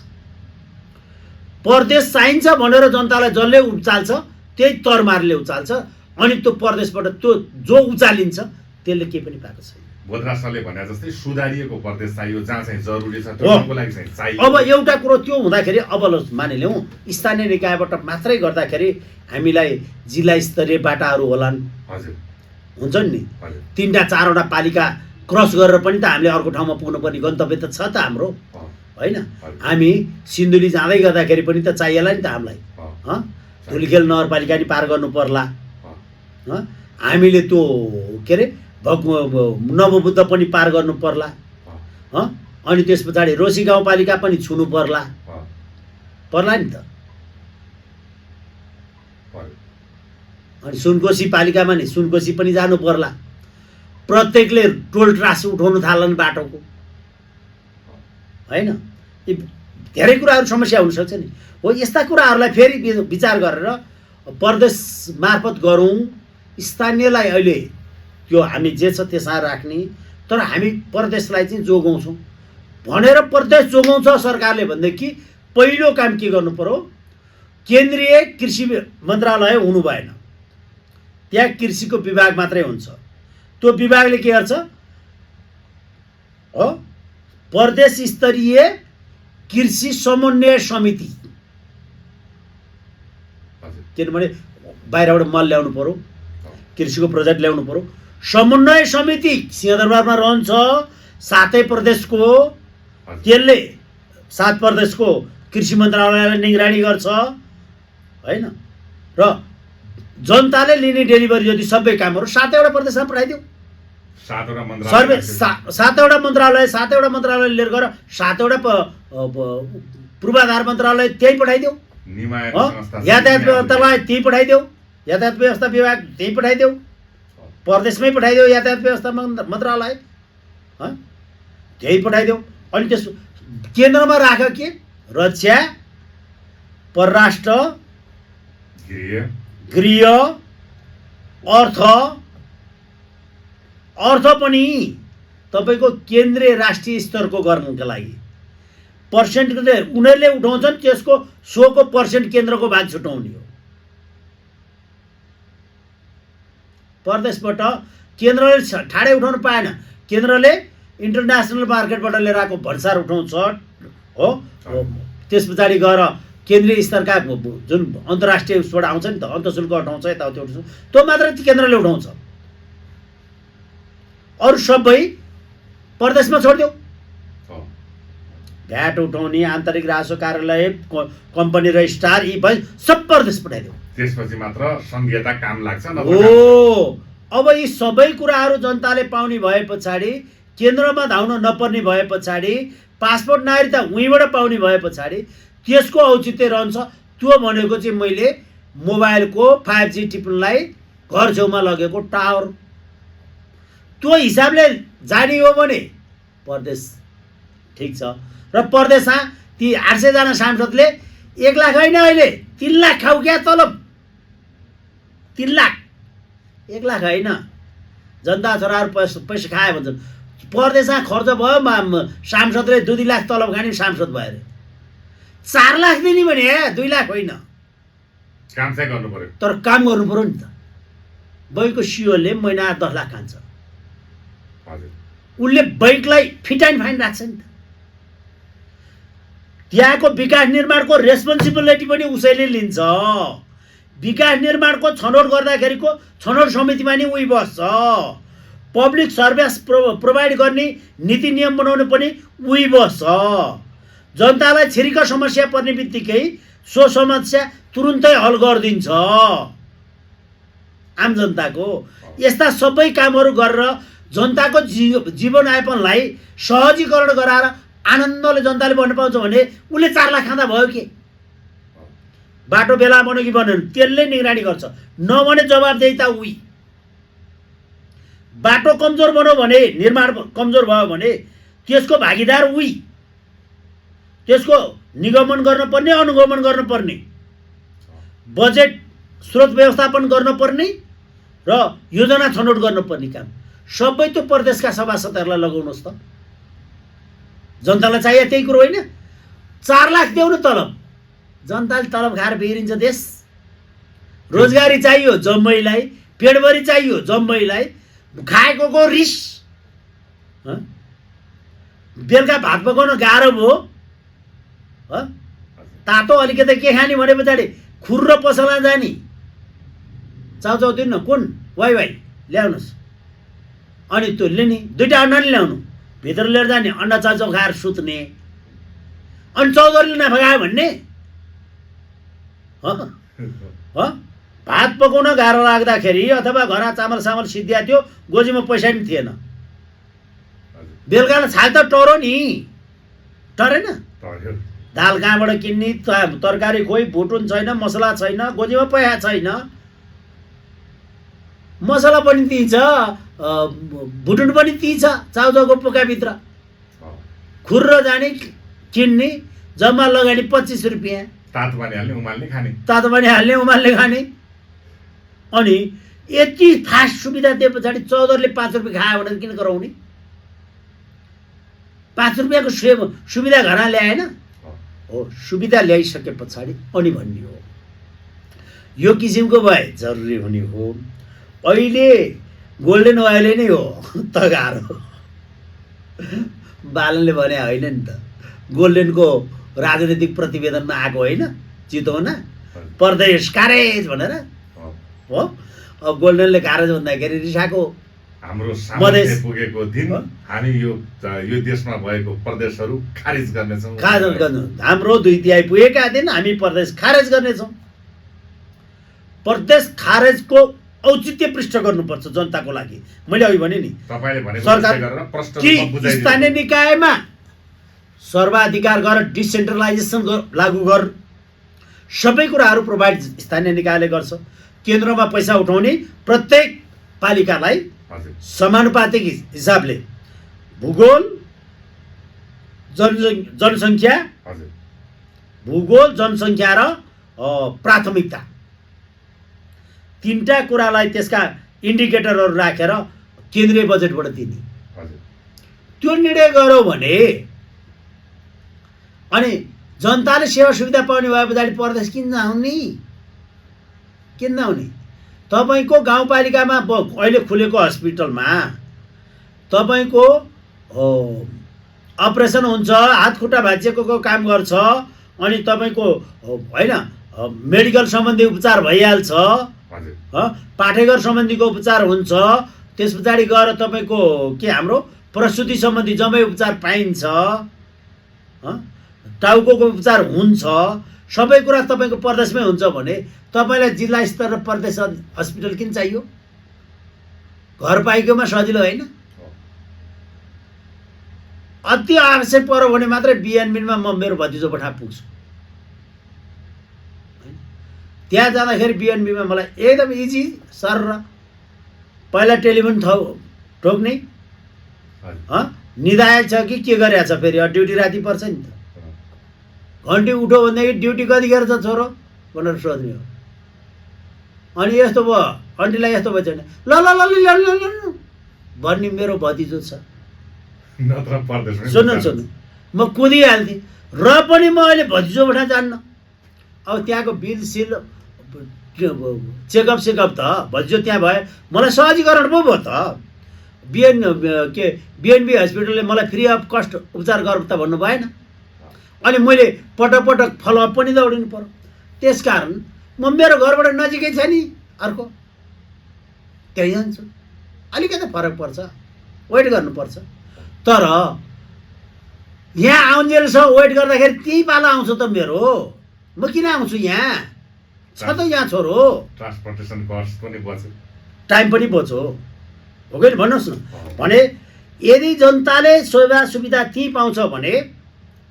प्रदेश चाहिन्छ भनेर जनतालाई जसले उचाल्छ त्यही तरमारले उचाल्छ, अनि त्यो प्रदेशबाट त्यो जो उचालिन्छ त्यसले केही पनि पाएको छैन। बोधराज सरले भने जस्तै सुधारिएको प्रदेश चाहियो, जहाँ चाहिँ जरुरी छ त्यसको लागि चाहिँ चाहियो। अब एउटा कुरो त्यो हुँदाखेरि अब मानिलिउँ स्थानीय निकायबाट मात्रै गर्दाखेरि हामीलाई जिल्ला स्तरीय बाटाहरू होलान्, हजुर, हुन्छन् नि। 3टा 4वटा पालिका क्रस गरेर पनि त हामीले अर्को ठाउँमा पुग्नुपर्ने गन्तव्य त छ त हाम्रो, होइन? हामी सिन्धुली जाँदै गर्दाखेरि पनि त चाहिएला नि त हामीलाई, धुलिखेल नगरपालिका नि पार गर्नु पर्ला, हामीले त्यो के अरे नवबुद्ध पनि पार गर्नु पर्ला, अनि त्यस पछाडि रोसी गाउँपालिका पनि छुनु पर्ला नि त। अनि सुनकोशी पालिकामा नि सुनकोशी पनि जानु पर्ला। प्रत्येकले टोल ट्रास उठाउनु थाल्छन् बाटोको, होइन? धेरै कुराहरू समस्या हुनसक्छ नि। हो, यस्ता कुराहरूलाई फेरि विचार गरेर प्रदेश मार्फत गरौँ, स्थानीयलाई अहिले त्यो हामी जे छ त्यसमा राख्ने, तर हामी प्रदेशलाई चाहिँ जोगाउँछौँ भनेर प्रदेश जोगाउँछ सरकारले भनेदेखि पहिलो काम के गर्नु पर्यो? केन्द्रीय कृषि मन्त्रालय हुनु भएन, त्यहाँ कृषिको विभाग मात्रै हुन्छ। त्यो विभागले के गर्छ? हो, प्रदेश स्तरीय कृषि समन्वय समिति, किनभने बाहिरबाट मल ल्याउनु पर्यो, कृषिको प्रोजेक्ट ल्याउनु पर्यो। समन्वय समिति सिंहदरबारमा रहन्छ, 7 प्रदेशको, त्यसले 7 प्रदेशको कृषि मन्त्रालयलाई निगरानी गर्छ, होइन? र जनताले लिने डेलिभरी जति सबै कामहरू 7वटा प्रदेशमा पठाइदियो। 7वटा मन्त्रालय, 7वटा मन्त्रालय, 7वटा मन्त्रालय लिएर गएर 7वटा पूर्वाधार मन्त्रालय त्यही पठाइदियो, यातायात व्यवस्थालाई त्यही पठाइदियो, यातायात व्यवस्था विभाग त्यही पठाइदियो, प्रदेशमै पठाइदियो यातायात व्यवस्था मन्त्रालय, त्यही पठाइदियो। अनि त्यस केन्द्रमा राख के? रक्षा, परराष्ट्र, गृह, अर्थ पनि तपाईँको केन्द्रीय राष्ट्रिय स्तरको गर्नका लागि पर्सेन्ट उनीहरूले उठाउँछन्, त्यसको 100% केन्द्रको भाग छुटाउने हो। प्रदेशबाट केन्द्रले ठाडै उठाउनु पाएन, केन्द्रले इन्टरनेसनल मार्केटबाट लिएर आएको भन्सार उठाउँछ, हो। त्यस पछाडि गएर केन्द्रीय स्तरका जुन अन्तर्राष्ट्रिय उसबाट आउँछ नि त, अन्तशुल्क उठाउँछ, यताउति उठाउँछ, त्यो मात्रै केन्द्रले उठाउँछ, अरू सबै प्रदेशमा छोडिदियो। भ्याट उठाउने, आन्तरिक राजस्व कार्यालय, कम्पनी रजिस्ट्रार, यी भई सब प्रदेश पठाइदियो, त्यसपछि मात्र संघीयता काम लाग्छ। हो, अब यी सबै कुराहरू जनताले पाउने भए पछाडि, केन्द्रमा धाउन नपर्ने भए पछाडि, पासपोर्ट नागरिकता उहीँबाट पाउने भए पछाडि त्यसको औचित्य रहन्छ। त्यो भनेको चाहिँ मैले मोबाइलको 5G टिप्नलाई घर छेउमा लगेको टावर, त्यो हिसाबले जाने हो भने प्रदेश ठिक छ। र प्रदेशमा ती 800 जना सांसदले 1 लाख होइन, अहिले 3 लाख खाऊ क्या तलब, 3 लाख, 1 लाख होइन। जनता छोराहरू पैसा खायो भन्छन्। प्रदेशमा खर्च भयो, सांसदले 2 लाख तलब खाने सांसद भयो अरे। 4 लाख दिने भने 2 लाख होइन, काम चाहिँ गर्नु पर्यो। तर काम गर्नु पर्यो नि त। बैङ्कको सिओले महिना 10 लाख खान्छ, उसले बैङ्कलाई फिट एन्ड फाइन राख्छ नि त। त्यहाँको विकास निर्माणको रेस्पोन्सिबिलिटी पनि उसैले लिन्छ। विकास निर्माणको छनौट गर्दाखेरिको छनौट समितिमा नि उही बस्छ। पब्लिक सर्भिस प्रोभाइड गर्ने नीति नियम बनाउनु पनि उही बस्छ। जनतालाई छिरिक समस्या पर्ने बित्तिकै सो समस्या तुरुन्तै हल गरिदिन्छ। आम जनताको यस्ता सबै कामहरू गरेर जनताको जीवनयापनलाई सहजीकरण गराएर आनन्दले जनताले बन्न पाउँछ भने उसले 4 लाख खाँदा भयो के? बाटो बेला बन्यो कि बन्यो त्यसले निगरानी गर्छ, नभने जवाबदेहिता उही। बाटो कमजोर बन्यो भने, निर्माण कमजोर भयो भने त्यसको भागीदार उही, त्यसको निगमन गर्नुपर्ने, अनुगमन गर्नुपर्ने, बजेट स्रोत व्यवस्थापन गर्नुपर्ने र योजना छनौट गर्नुपर्ने काम सबै त्यो प्रदेशका सभासदहरूलाई लगाउनुहोस् त। जनतालाई चाहिए त्यही कुरो होइन। 4 लाख देऊ न तलब, जनताले तलब खाएर बिग्रिन्छ देश। रोजगारी चाहियो जम्मैलाई, पेटभरि चाहियो जम्मैलाई, खाएको को रिस। बेलुका भात पकाउन गाह्रो भयो, तातो अलिकति के खाने भने पछाडि खुर्र पसलमा जाने, चाउचाउ दिनु न, कुन वाइ ल्याउनुहोस्, अनि त्यो लिने 2टा अन्डा नि ल्याउनु, भित्र लिएर जाने, अन्डा चाउचाउ खाएर सुत्ने, अनि चौधरीले नाफा खायो भन्ने। भात पकाउन गाह्रो लाग्दाखेरि अथवा घरमा चामल सामल सिद्धिया थियो, गोजीमा पैसा नि थिएन, बेलुका छाल त टरो नि, टरेन। दाल कहाँबाट किन्ने, तरकारी खोइ, भुटुन छैन, मसला छैन, गोजीमा पैसा छैन। मसला पनि त्यही छ, भुटुन पनि त्यही छ, चाउचाउको पोकाभित्र। खुर्र जाने किन्ने, जम्मा लगानी 25 रुपियाँ, तातो पानी हाल्ने उमाल्ने खाने, तातो पानी हाल्ने उमाल्ने खाने। अनि यति फास्ट सुविधा दिए पछाडि चौधरीले 5 रुपियाँ खायो भने किन गराउने? 5 रुपियाँको सुविधा घरमा ल्याएन हो। सुविधा ल्याइसके पछाडि अनि भन्ने हो यो किसिमको भए जरुरी हुने हो। अहिले गोल्डन ओइल नै हो त गाह्रो। बालनले भने होइन नि त, गोल्डनको राजनीतिक प्रतिवेदनमा आएको होइन चितवनमा प्रदेश खारेज भनेर हो। अब गोल्डनले खारेज भन्दाखेरि रिसाको हाम्रो सामर्थ्य पुगेको दिन हामी यो देशमा भएको प्रदेशहरू खारेज गर्नेछौँ। खारेज गर्नु हाम्रो 2/3 पुगेका दिन हामी प्रदेश खारेज गर्नेछौँ। प्रदेश खारेजको औचित्य पृष्ठ गर्नुपर्छ जनताको लागि। मैले अघि भने नि सरकार स्थानीय निकायमा सर्वाधिकार गरेर डिसेन्ट्रलाइजेसन लागू गर, सबै कुराहरू प्रोभाइड स्थानीय निकायले गर्छ। केन्द्रमा पैसा उठाउने प्रत्येक पालिकालाई समानुपातिक हिसाबले भूगोल, जनसङ्ख्या, भूगोल, जनसङ्ख्या र प्राथमिकता 3टा कुरालाई त्यसका इन्डिकेटरहरू राखेर केन्द्रीय बजेटबाट दिने, त्यो निर्णय गर्यो भने अनि जनताले सेवा सुविधा पाउने भए पछाडि प्रदेश किन नआउने? किन नआउने? तपाईँको गाउँपालिकामा अहिले खुलेको हस्पिटलमा तपाईँको अपरेसन हुन्छ, हात खुट्टा भाँचिएको काम गर्छ, अनि तपाईँको होइन मेडिकल सम्बन्धी उपचार भइहाल्छ, पाठेघर सम्बन्धीको उपचार हुन्छ, त्यस पछाडि गएर तपाईँको के हाम्रो प्रसुति सम्बन्धी जम्मै उपचार पाइन्छ, टाउको उपचार हुन्छ, सबै कुरा तपाईँको प्रदेशमै हुन्छ भने तपाईँलाई जिल्ला स्तर र प्रदेश हस्पिटल किन चाहियो? घर पाइकोमा सजिलो होइन? अति आवश्यक पर्यो भने मात्रै बिएनबिनमा म मेरो भतिजो पठा पुग्छु। त्यहाँ जाँदाखेरि बिएनबीमा मलाई एकदम इजी सर र पहिला टेलिफोन ठोक्ने निधाएको छ कि के गरेछ फेरि ड्युटी राति पर्छ नि त घन्टी उठो भनेदेखि ड्युटी कतिखेर छ छोरो भनेर सोध्ने हो। अनि यस्तो भयो आन्टीलाई यस्तो भएछ भने ल ल ल ल ल ल भन्ने मेरो भतिजो छ। सुन्नु म कुदिहाल्थेँ र पनि म अहिले भतिजोबाट जान्न। अब त्यहाँको बिल सिल चेकअप सेकअप त भतिजो त्यहाँ भयो मलाई सहजीकरण पो भयो त। बिएनबी हस्पिटलले मलाई फ्री अफ कस्ट उपचार गर त भन्नु भएन। अनि मैले पटक पटक फलोअप पनि दौडिनु पर्यो। त्यसकारण म मेरो घरबाट नजिकै छ नि अर्को त्यहीँ जान्छु। अलिकति फरक पर्छ वेट गर्नुपर्छ। तर यहाँ आउन्जेलसम्म वेट गर्दाखेरि त्यही पाला आउँछ त मेरो। म किन आउँछु यहाँ छ त यहाँ छोरो ट्रान्सपोर्टेसन कस्ट पनि बच्यो टाइम पनि बच्यो हो कि भन्नुहोस् न। भने यदि जनताले सेवा सुविधा त्यहीँ पाउँछ भने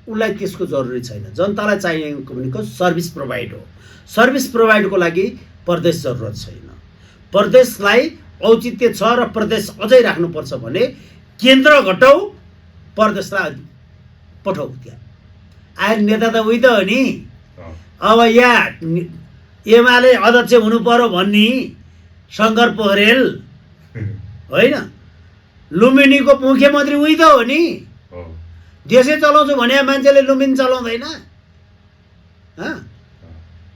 उसलाई त्यसको जरुरी छैन। जनतालाई चाहिएको भनेको सर्भिस प्रोभाइड हो। सर्भिस प्रोभाइडको लागि प्रदेश जरुरत छैन। प्रदेशलाई औचित्य छ र प्रदेश अझै राख्नुपर्छ भने केन्द्र घटाउ प्रदेशलाई पठाउ। त्यहाँ आएर नेता त उही त हो नि। अब यहाँ एमाले अध्यक्ष हुनु पर्यो भन्ने शङ्कर पोखरेल होइन लुम्बिनीको मुख्यमन्त्री उही त हो नि। देशै चलाउँछु भने मान्छेले लुम्बिनी चलाउँदैन।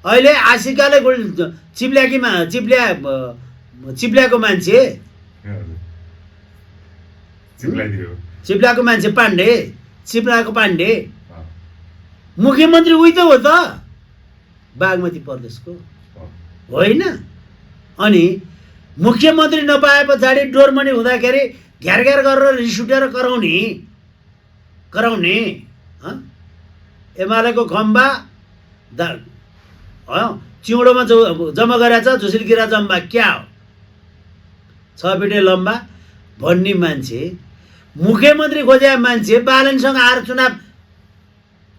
अहिले आशिकाले चिप्ल्याएको मान्छे चिप्ल्याएको मान्छे पाण्डे चिप्ल्याएको पाण्डे मुख्यमन्त्री उही त हो त बागमती प्रदेशको होइन। अनि मुख्यमन्त्री नपाए पछाडि डोरमनी हुँदाखेरि घ्यार घ्यार गरेर रिस उठेर कराउने एमालेको खम्बा चिउँडोमा जम्मा गरेछ झुसिल गिरा जम्बा क्या हो 6 फिटे लम्बा भन्ने मान्छे मुख्यमन्त्री खोजे मान्छे बालनसँग आएर चुनाव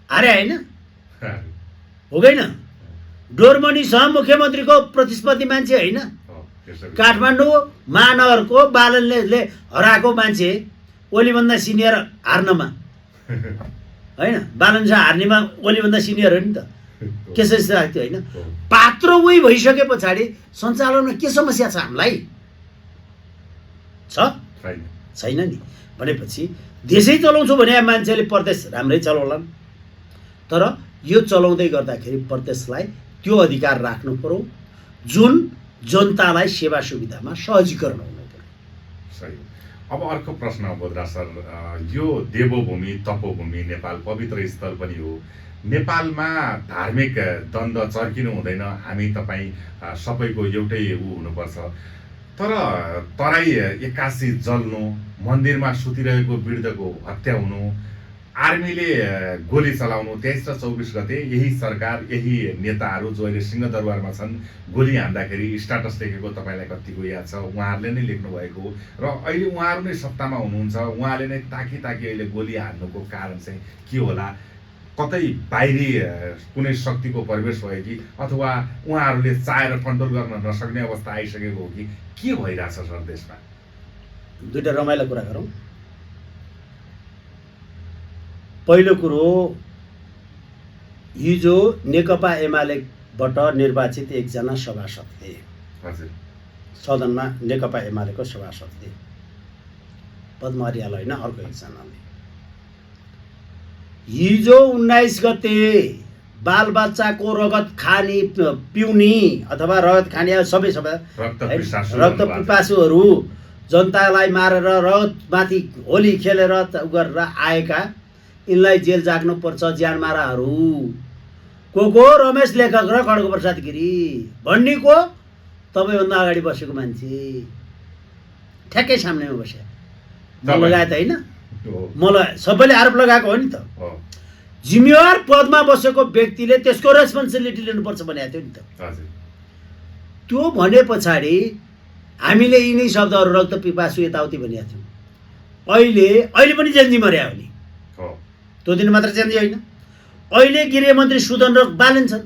हारे होइन हो गएन। डोरमनीसँग मुख्यमन्त्रीको प्रतिस्पर्धी मान्छे होइन। काठमाडौँ महानगरको बालनले हराएको मान्छे ओलीभन्दा सिनियर हार्नमा होइन। बालनसँग हार्नेमा ओलीभन्दा सिनियर हो नि त केसरी राख्थ्यो होइन। पात्र उही भइसके पछाडि सञ्चालनमा के समस्या छ हामीलाई छ छैन नि। भनेपछि देशै चलाउँछु भने मान्छेले प्रदेश राम्रै चलाउलान्। तर यो चलाउँदै गर्दाखेरि प्रदेशलाई त्यो अधिकार राख्नु पर्यो जुन जनतालाई सेवा सुविधामा सहजीकरण हुनु पर्यो। सही। अब अर्को प्रश्न बोधरा सर, यो देवभूमि तपोभूमि नेपाल पवित्र स्थल पनि हो। नेपालमा धार्मिक द्वन्द्व चर्किनु हुँदैन। हामी तपाईँ सबैको एउटै हुनुपर्छ। तर तराई 81 जल्नु, मन्दिरमा सुतिरहेको वृद्धको हत्या हुनु, आर्मीले गोली चलाउनु 23 र 24 गते यही सरकार यही नेताहरू जो अहिले सिंहदरबारमा छन् गोली हान्दाखेरि स्ट्याटस लेखेको तपाईँलाई कतिको याद छ? उहाँहरूले नै लेख्नु भएको र अहिले उहाँहरू नै सत्तामा हुनुहुन्छ। उहाँले नै ताकी अहिले गोली हान्नुको कारण चाहिँ के होला? कतै बाहिरी कुनै शक्तिको प्रवेश भयो कि अथवा उहाँहरूले चाहेर कन्ट्रोल गर्न नसक्ने अवस्था आइसकेको हो कि के भइरहेछ सर देशमा? दुईटा रमाइलो कुरा गरौँ। पहिलो कुरो, हिजो नेकपा एमालेबाट निर्वाचित एकजना सभासद थिए। हजुर। सदनमा नेकपा एमालेको सभासद थिए। पद्महरियाल होइन अर्को एकजनाले। हिजो 19 गते बालबच्चाको रगत खाने पिउने अथवा रगत खाने सबै रक्त पिपासुहरू जनतालाई मारेर रगतमाथि होली खेलेर गरेर आएका यिनलाई जेल जाग्नुपर्छ ज्यानमाराहरू को रमेश लेखक र खड्ग प्रसाद गिरी भन्ने को तपाईँभन्दा अगाडि बसेको मान्छे ठ्याक्कै सामनेमा बसे म लगाए त होइन। मलाई सबैले आरोप लगाएको हो नि त। जिम्मेवार पदमा बसेको व्यक्तिले त्यसको रेस्पोन्सिबिलिटी लिनुपर्छ भनेको थियो नि त। त्यो भने पछाडि हामीले यिनै शब्दहरू रक्त पिपासु यताउति भनेका थियौँ। अहिले पनि जेन्जी मर्या हो नि। त्यो दिन मात्र जेन्जी होइन। अहिले गृहमन्त्री सुदन र बालन छन्।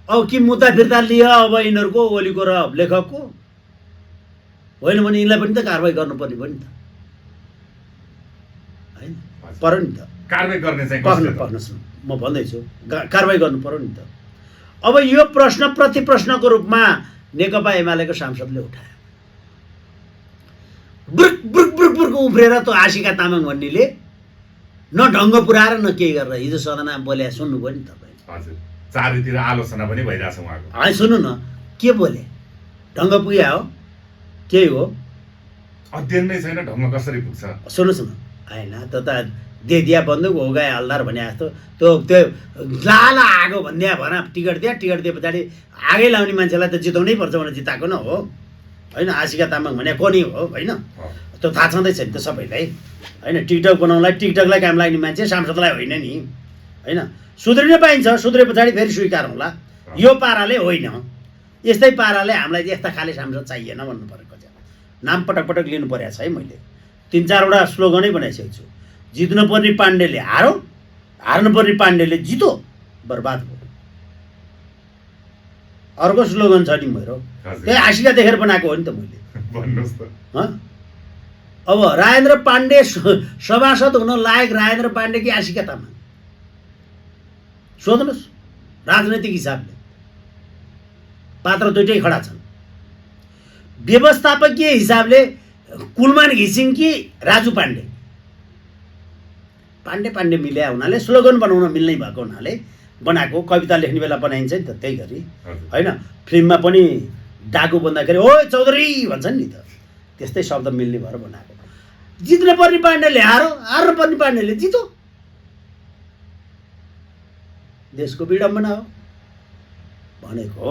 अब कि मुद्दा फिर्ता लियो अब यिनीहरूको ओलीको र लेखकको होइन भने यिनलाई पनि त कारवाही गर्नुपर्ने भयो नि त होइन पर्यो नि त कारबाही गर्ने चाहिँ कसले त? पर्नुहोस् न म भन्दैछु कारवाही गर्नु पर्यो नि त। अब यो प्रश्न प्रति प्रश्नको रूपमा नेकपा एमालेको सांसदले उठायो बुर्क बुर्क बुर्क बुर्क उफ्रेर त आशिका तामाङ भन्नेले न ढङ्ग पुऱ्याएर न केही गरेर हिजो सदनमा बोले सुन्नुभयो नि तपाईँ। हजुर चारैतिर आलोचना पनि भइरहेछ उहाँको। है सुन्नु न के बोले ढङ्ग पुग्या हो केही हो अध्ययन नै छैन ढङ्ग कसरी पुग्छ? सुन्नुहोस् न होइन त दे दिया बन्दुक हो गए हल्दार भने जस्तो त्यो लाला आगो भनिदिया भन टिकट दिए पछाडि आगै लाउने मान्छेलाई त जिताउनै पर्छ भनेर जिताएको न हो होइन। आशिका तामाङ भने को नि हो होइन त्यो थाहा छँदैछ नि त सबैलाई होइन। टिकटक बनाउनलाई टिकटकलाई काम लाग्ने मान्छे सांसदलाई होइन नि होइन। सुध्रिन पाइन्छ सुध्रे पछाडि फेरि स्वीकारौँला यो पाराले होइन यस्तै पाराले हामीलाई यस्ता खाले सांसद चाहिएन भन्नु परेको छ। नाम पटक पटक लिनु परेको छ है मैले 3-4वटा स्लोगनै बनाइसकेको छु। जित्नुपर्ने पाण्डेले हारो हार्नुपर्ने पाण्डेले जितो बर्बाद भयो अर्को स्लोगन छ नि मेरो त्यही आशिका देखेर बनाएको हो नि त मैले भन्नुहोस् त। अब राजेन्द्र पाण्डे सभासद हुन लायक राजेन्द्र पाण्डे कि आशिका तामाङ सोध्नुहोस् राजनैतिक हिसाबले पात्र दुइटै खडा छन्। व्यवस्थापकीय हिसाबले कुलमान घिसिङ कि राजु पाण्डे पाण्डे मिल्या हुनाले स्लोगन बनाउन मिल्नै भएको हुनाले बनाएको। कविता लेख्ने बेला बनाइन्छ नि त त्यही गरी होइन। फिल्ममा पनि डाकु बन्दाखेरि ओ चौधरी भन्छन् नि त त्यस्तै शब्द मिल्ने भएर बनाएको। जित्न पर्ने पाण्डेले हार्नु पर्ने पाण्डेले जितो देशको विडम्बना हो भनेको।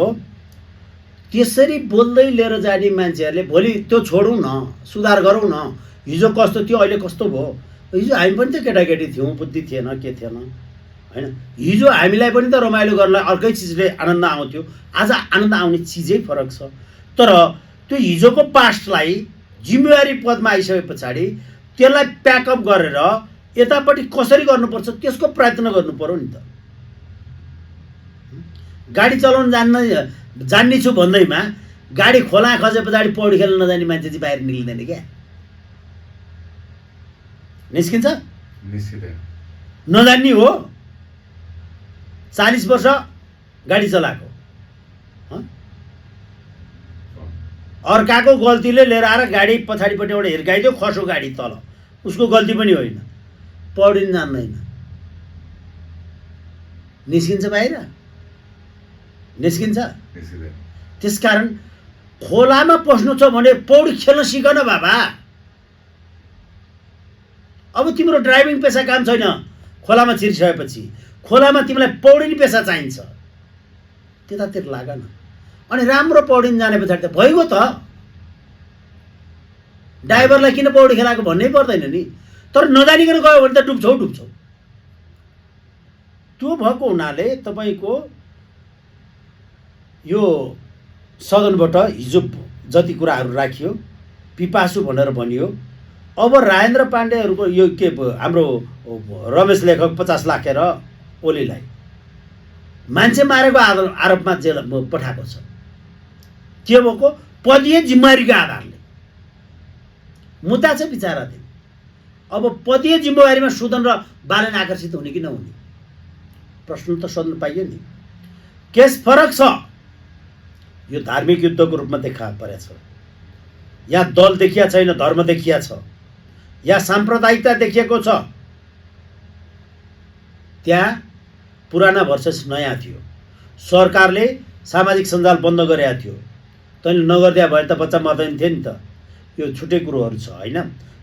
त्यसरी बोल्दै लिएर जाने मान्छेहरूले भोलि त्यो छोडौँ न सुधार गरौँ न। हिजो कस्तो थियो अहिले कस्तो भयो। हिजो हामी पनि त केटाकेटी थियौँ बुद्धि थिएन के थिएन होइन। हिजो हामीलाई पनि त रमाइलो गर्नलाई अर्कै चिजले आनन्द आउँथ्यो आज आनन्द आउने चिजै फरक छ। तर त्यो हिजोको पास्टलाई जिम्मेवारी पदमा आइसके पछाडि त्यसलाई प्याकअप गरेर यतापट्टि कसरी गर्नुपर्छ त्यसको प्रयत्न गर्नु पर्यो नि त। गाडी चलाउन जान्ने छु भन्दैमा गाडी खोला खसे पछाडि पौडी खेल्न नजाने मान्छे चाहिँ बाहिर निक्लिँदैन क्या निस्किन्छ नजान्ने हो 40 वर्ष गाडी चलाएको अर्काको गल्तीले लिएर आएर गाडी पछाडिपट्टिबाट हिर्काइदियो खसो गाडी तल उसको गल्ती पनि होइन पौडिन जान्दैन निस्किन्छ बाहिर निस्किन्छ। त्यसकारण खोलामा पस्नु छ भने पौडी खेल्न सिक न बाबा। अब तिम्रो ड्राइभिङ पेसा काम छैन खोलामा छिरिसकेपछि खोलामा तिमीलाई पौडिने पेसा चाहिन्छ त्यतातिर लाग न। अनि राम्रो पौडिन जाने पछाडि त भइगयो त ड्राइभरलाई किन पौडी खेलाएको भन्नै पर्दैन नि। तर नजानिकन गयो भने त डुब्छौ त्यो भएको हुनाले तपाईँको यो सदनबाट हिजो जति कुराहरू राखियो पिपासु भनेर भनियो। अब राजेन्द्र पाण्डेहरूको यो के हाम्रो रमेश लेखक 50 लाखेर ओलीलाई मान्छे मारेको आरोपमा जेल पठाएको छ। के भएको पदीय जिम्मेवारीको आधारले मुद्दा चाहिँ विचाराधीन। अब पदीय जिम्मेवारीमा सुदन र बालन आकर्षित हुने कि नहुने प्रश्न त सोध्नु पाइयो नि। केस फरक छ यो धार्मिक युद्धको रूपमा देखा परेछ या दल देखिया छैन धर्म देखिया छ या साम्प्रदायिकता देखिएको छ। त्यहाँ पुराना भर्सेस नयाँ थियो। सरकारले सामाजिक सञ्जाल बन्द गरेको थियो तैँले नगरिदिया भए त बच्चा मर्दैन थियो नि त। यो छुट्टै कुरोहरू छ होइन।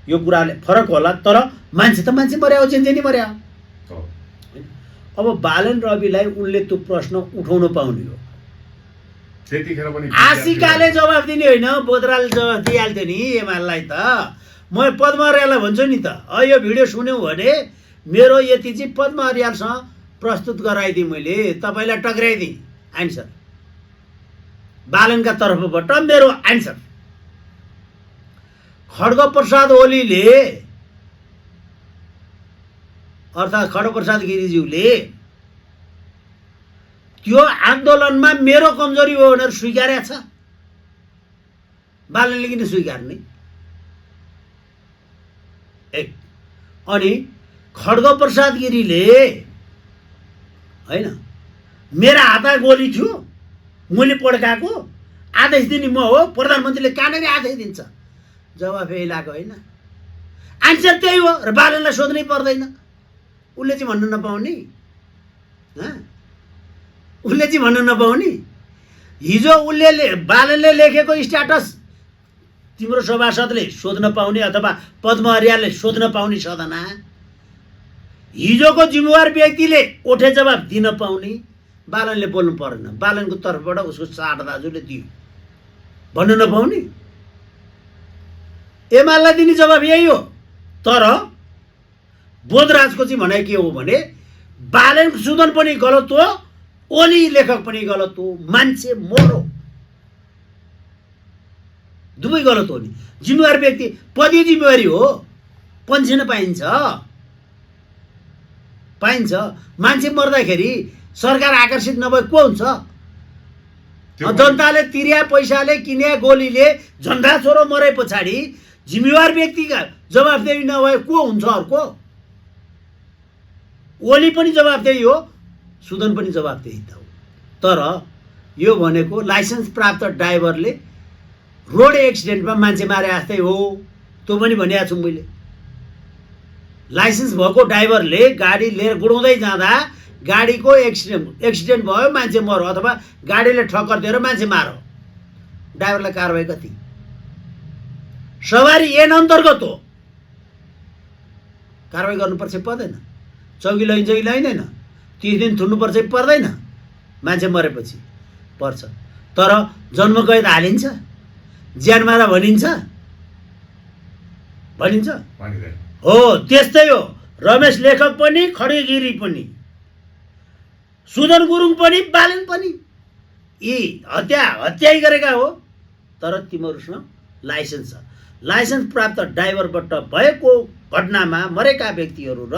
यो कुराले फरक होला तर मान्छे त मान्छे मर्या हो जेनी मर्या। अब बालन रविलाई उनले त्यो प्रश्न उठाउन पाउने हो। त्यतिखेर पनि आशिकाले जवाफ दिने होइन बोधराले जवाफ दिइहाल्थ्यो नि एमालेलाई त। म पद्म अर्याललाई भन्छु नि त यो भिडियो सुन्यौँ भने मेरो यति चाहिँ पद्म अर्यालसँग प्रस्तुत गराइदिएँ मैले तपाईँलाई टक्राइदिएँ आन्सर बालनका तर्फबाट मेरो आन्सर। खड्गप्रसाद ओलीले अर्थात् खड्गप्रसाद गिरिज्यूले त्यो आन्दोलनमा मेरो कमजोरी हो भनेर स्वीकारेको छ। बालनले किन स्वीकार्ने? एक। अनि खड्ग प्रसाद गिरीले होइन मेरा हातमा गोली थियो, मैले पड्काएको, आदेश दिने म हो, प्रधानमन्त्रीले कहाँनिर आदेश दिन्छ? जवाफ यही लाग्यो होइन? आन्सर त्यही हो र बालनलाई सोध्नै पर्दैन। उसले चाहिँ भन्नु नपाउने, उसले चाहिँ भन्नु नपाउने। हिजो बालनले लेखेको स्ट्याटस तिम्रो सभासदले सोध्न पाउने अथवा पद्म अर्यालले सोध्न पाउने सदनमा हिजोको जिम्मेवार व्यक्तिले ओठे जवाब दिन पाउने। बालनले बोल्नु परेन, बालनको तर्फबाट उसको साठ दाजुले दियो भन्नु नपाउने। एमालेलाई दिने जवाब यही हो। तर बोधराजको चाहिँ भनाइ के हो भने बालन सुदन पनि गलत हो, ओली लेखक पनि गलत हो, मान्छे मरो, दुवै गलत हो नि। जिम्मेवार व्यक्ति पदीय जिम्मेवारी हो, पन्सिन पाइन्छ। मान्छे मर्दाखेरि सरकार आकर्षित नभए को हुन्छ? जनताले तिर्या पैसाले किन्या गोलीले झन्डा छोरो मरे पछाडि जिम्मेवार व्यक्तिका जवाफदेही नभए को हुन्छ अर्को? ओली पनि जवाफदेही हो, सुदन पनि जवाफदेही त हो। तर यो भनेको लाइसेन्स प्राप्त ड्राइभरले रोड एक्सिडेन्टमा मान्छे मारे जस्तै हो। त्यो पनि भनिएको छु मैले। लाइसेन्स भएको ड्राइभरले गाडी लिएर गुडाउँदै जाँदा गाडीको एक्सिडेन्ट भयो, मान्छे मर्यो, अथवा गाडीले ठक्कर दिएर मान्छे मार्यो, ड्राइभरलाई कारबाही कति? सवारी ऐन अन्तर्गत हो, कारबाही गर्नुपर्छ पर्दैन? चौकी लैन्छ कि लैँदैन? 30 दिन थुन्नुपर्छ कि पर्दैन? मान्छे मरेपछि पर्छ। तर जन्मकैद हालिन्छ, ज्यानमारा भनिन्छ हो। त्यस्तै हो रमेश लेखक पनि, खड्गे गिरी पनि, सुदन गुरुङ पनि, बालन पनि यी हत्याइ गरेका हो। तर तिमीहरूसँग लाइसेन्स छ। लाइसेन्स प्राप्त ड्राइभरबाट भएको घटनामा मरेका व्यक्तिहरू र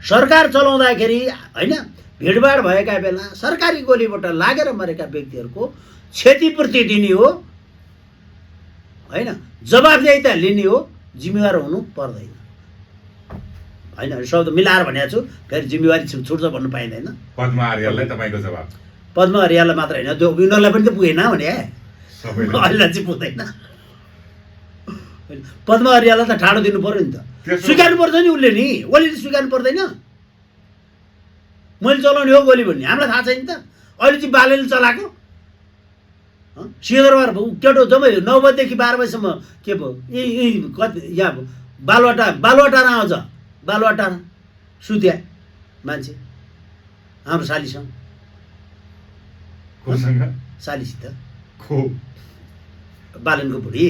सरकार चलाउँदाखेरि होइन भिडभाड भएका बेला सरकारी गोलीबाट लागेर मरेका व्यक्तिहरूको क्षतिपूर्ति दिने हो होइन, जवाफदेहिता लिने हो, जिम्मेवार हुनु पर्दैन होइन। शब्द मिलाएर भनेको छु, फेरि जिम्मेवारी छुट्छ भन्नु पाइँदैन। पद्म अर्याललाई तपाईँको जवाब? पद्म अर्याललाई मात्र होइन, त्यो उनीहरूलाई पनि त पुगेन भने अहिले चाहिँ पुग्दैन। पद्म अर्याललाई त ठाडो दिनु पर्यो नि त, स्वीकार्नु पर्छ नि उसले नि। ओलीले स्वीकार्नु पर्दैन मैले चलाउने हो गोली भन्ने? हामीलाई थाहा छैन त? अहिले चाहिँ बालनले चलाएको सिंहदरबार केटो जम्मै 9 बजेदेखि 12 बजीसम्म के भयो? यी कति यहाँ बालुवाटार आउँछ, बालुवाटार सुत्या मान्छे हाम्रो सालीसँग, सालीसित बालनको बुढी।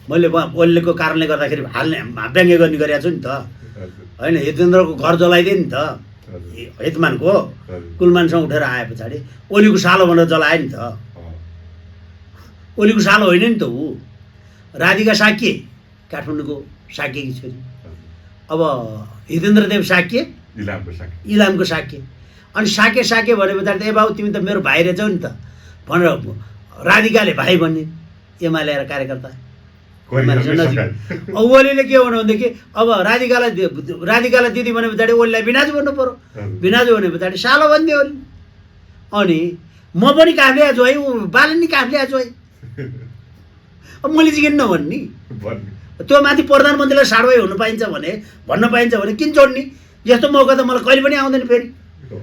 मैले ओलीको कारणले गर्दाखेरि व्यङ्ग्य गर्ने गरेको छु नि त होइन। हितेन्द्रको घर जलाइदिए नि त, हितमानको कुलमानसँग उठेर आए पछाडि ओलीको सालो भनेर जलायो नि त। ओलीको सालो होइन नि त ऊ, राधिका साक्य, काठमाडौँको साक्यकी छोरी। अब हितेन्द्रदेव साक्य, इलामको साक्य। अनि साक्य भने पछाडि ए बाबु तिमी त मेरो भाइ रहेछौ नि त भनेर राधिकाले भाइ भन्ने, एमाले कार्यकर्ता नजिक। ओलीले के भन्यो भनेदेखि अब राधिकालाई दिदी भने पछाडि ओलीलाई बिनाजु भन्नु पर्यो, बिनाजु भने पछाडि सालो भनिदियो ओली। अनि म पनि काफले आएको छु है, ऊ बालन नि काफले आएको छु है। अब मैले चाहिँ किन नभन्ने? त्यो माथि प्रधानमन्त्रीलाई साडवाई हुनु पाइन्छ भने, भन्न पाइन्छ भने किन जोड्ने? यस्तो मौका त मलाई कहिले पनि आउँदैन। फेरि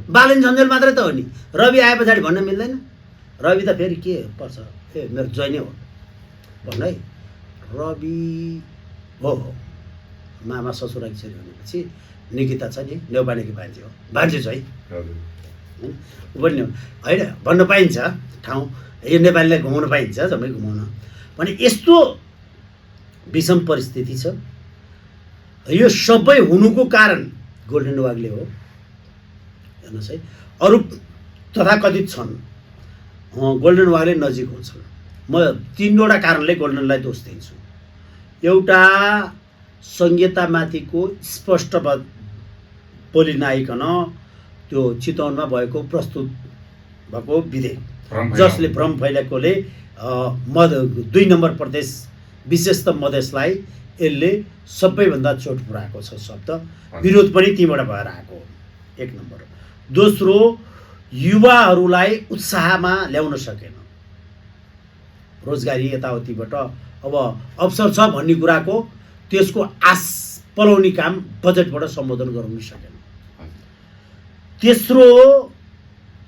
बालन झन्झल मात्रै त हो नि। रवि आए पछाडि भन्न मिल्दैन? रवि त फेरि के पर्छ? ए मेरो जैनै हो भन्नु है। रवि हो मामा ससुराकी छोरी भनेपछि निकिता छ नि, नेउपानेकी मान्छे हो, मान्छे छ है ऊ पनि होइन, भन्न पाइन्छ ठाउँ। यो नेपालीलाई घुमाउन पाइन्छ, जम्मै घुमाउन भने। यस्तो विषम परिस्थिति छ। यो सबै हुनुको कारण गोल्डन वागले हो, हेर्नुहोस् है। अरू तथाकथित छन्, गोल्डन वागले नजिक हुन्छन्। म 3वटा कारणले गोल्डनलाई दोष दिन्छु। एउटा संहितामाथिको स्पष्ट बोली नआइकन त्यो चितवनमा भएको प्रस्तुत भएको विधेयक भ्रम जसले भ्रम फैलाएकोले 2 नम्बर प्रदेश विशेष त मधेसलाई यसले सबैभन्दा चोट पुर्याएको छ शब्द। विरोध पनि तीबाट भएर आएको 1 नम्बर। दोस्रो, युवाहरूलाई उत्साहमा ल्याउन सकेन, रोजगारी यताउतिबाट अब अवसर छ भन्ने कुराको त्यसको आश पलाउने काम बजेटबाट सम्बोधन गराउन सकेन। तेस्रो,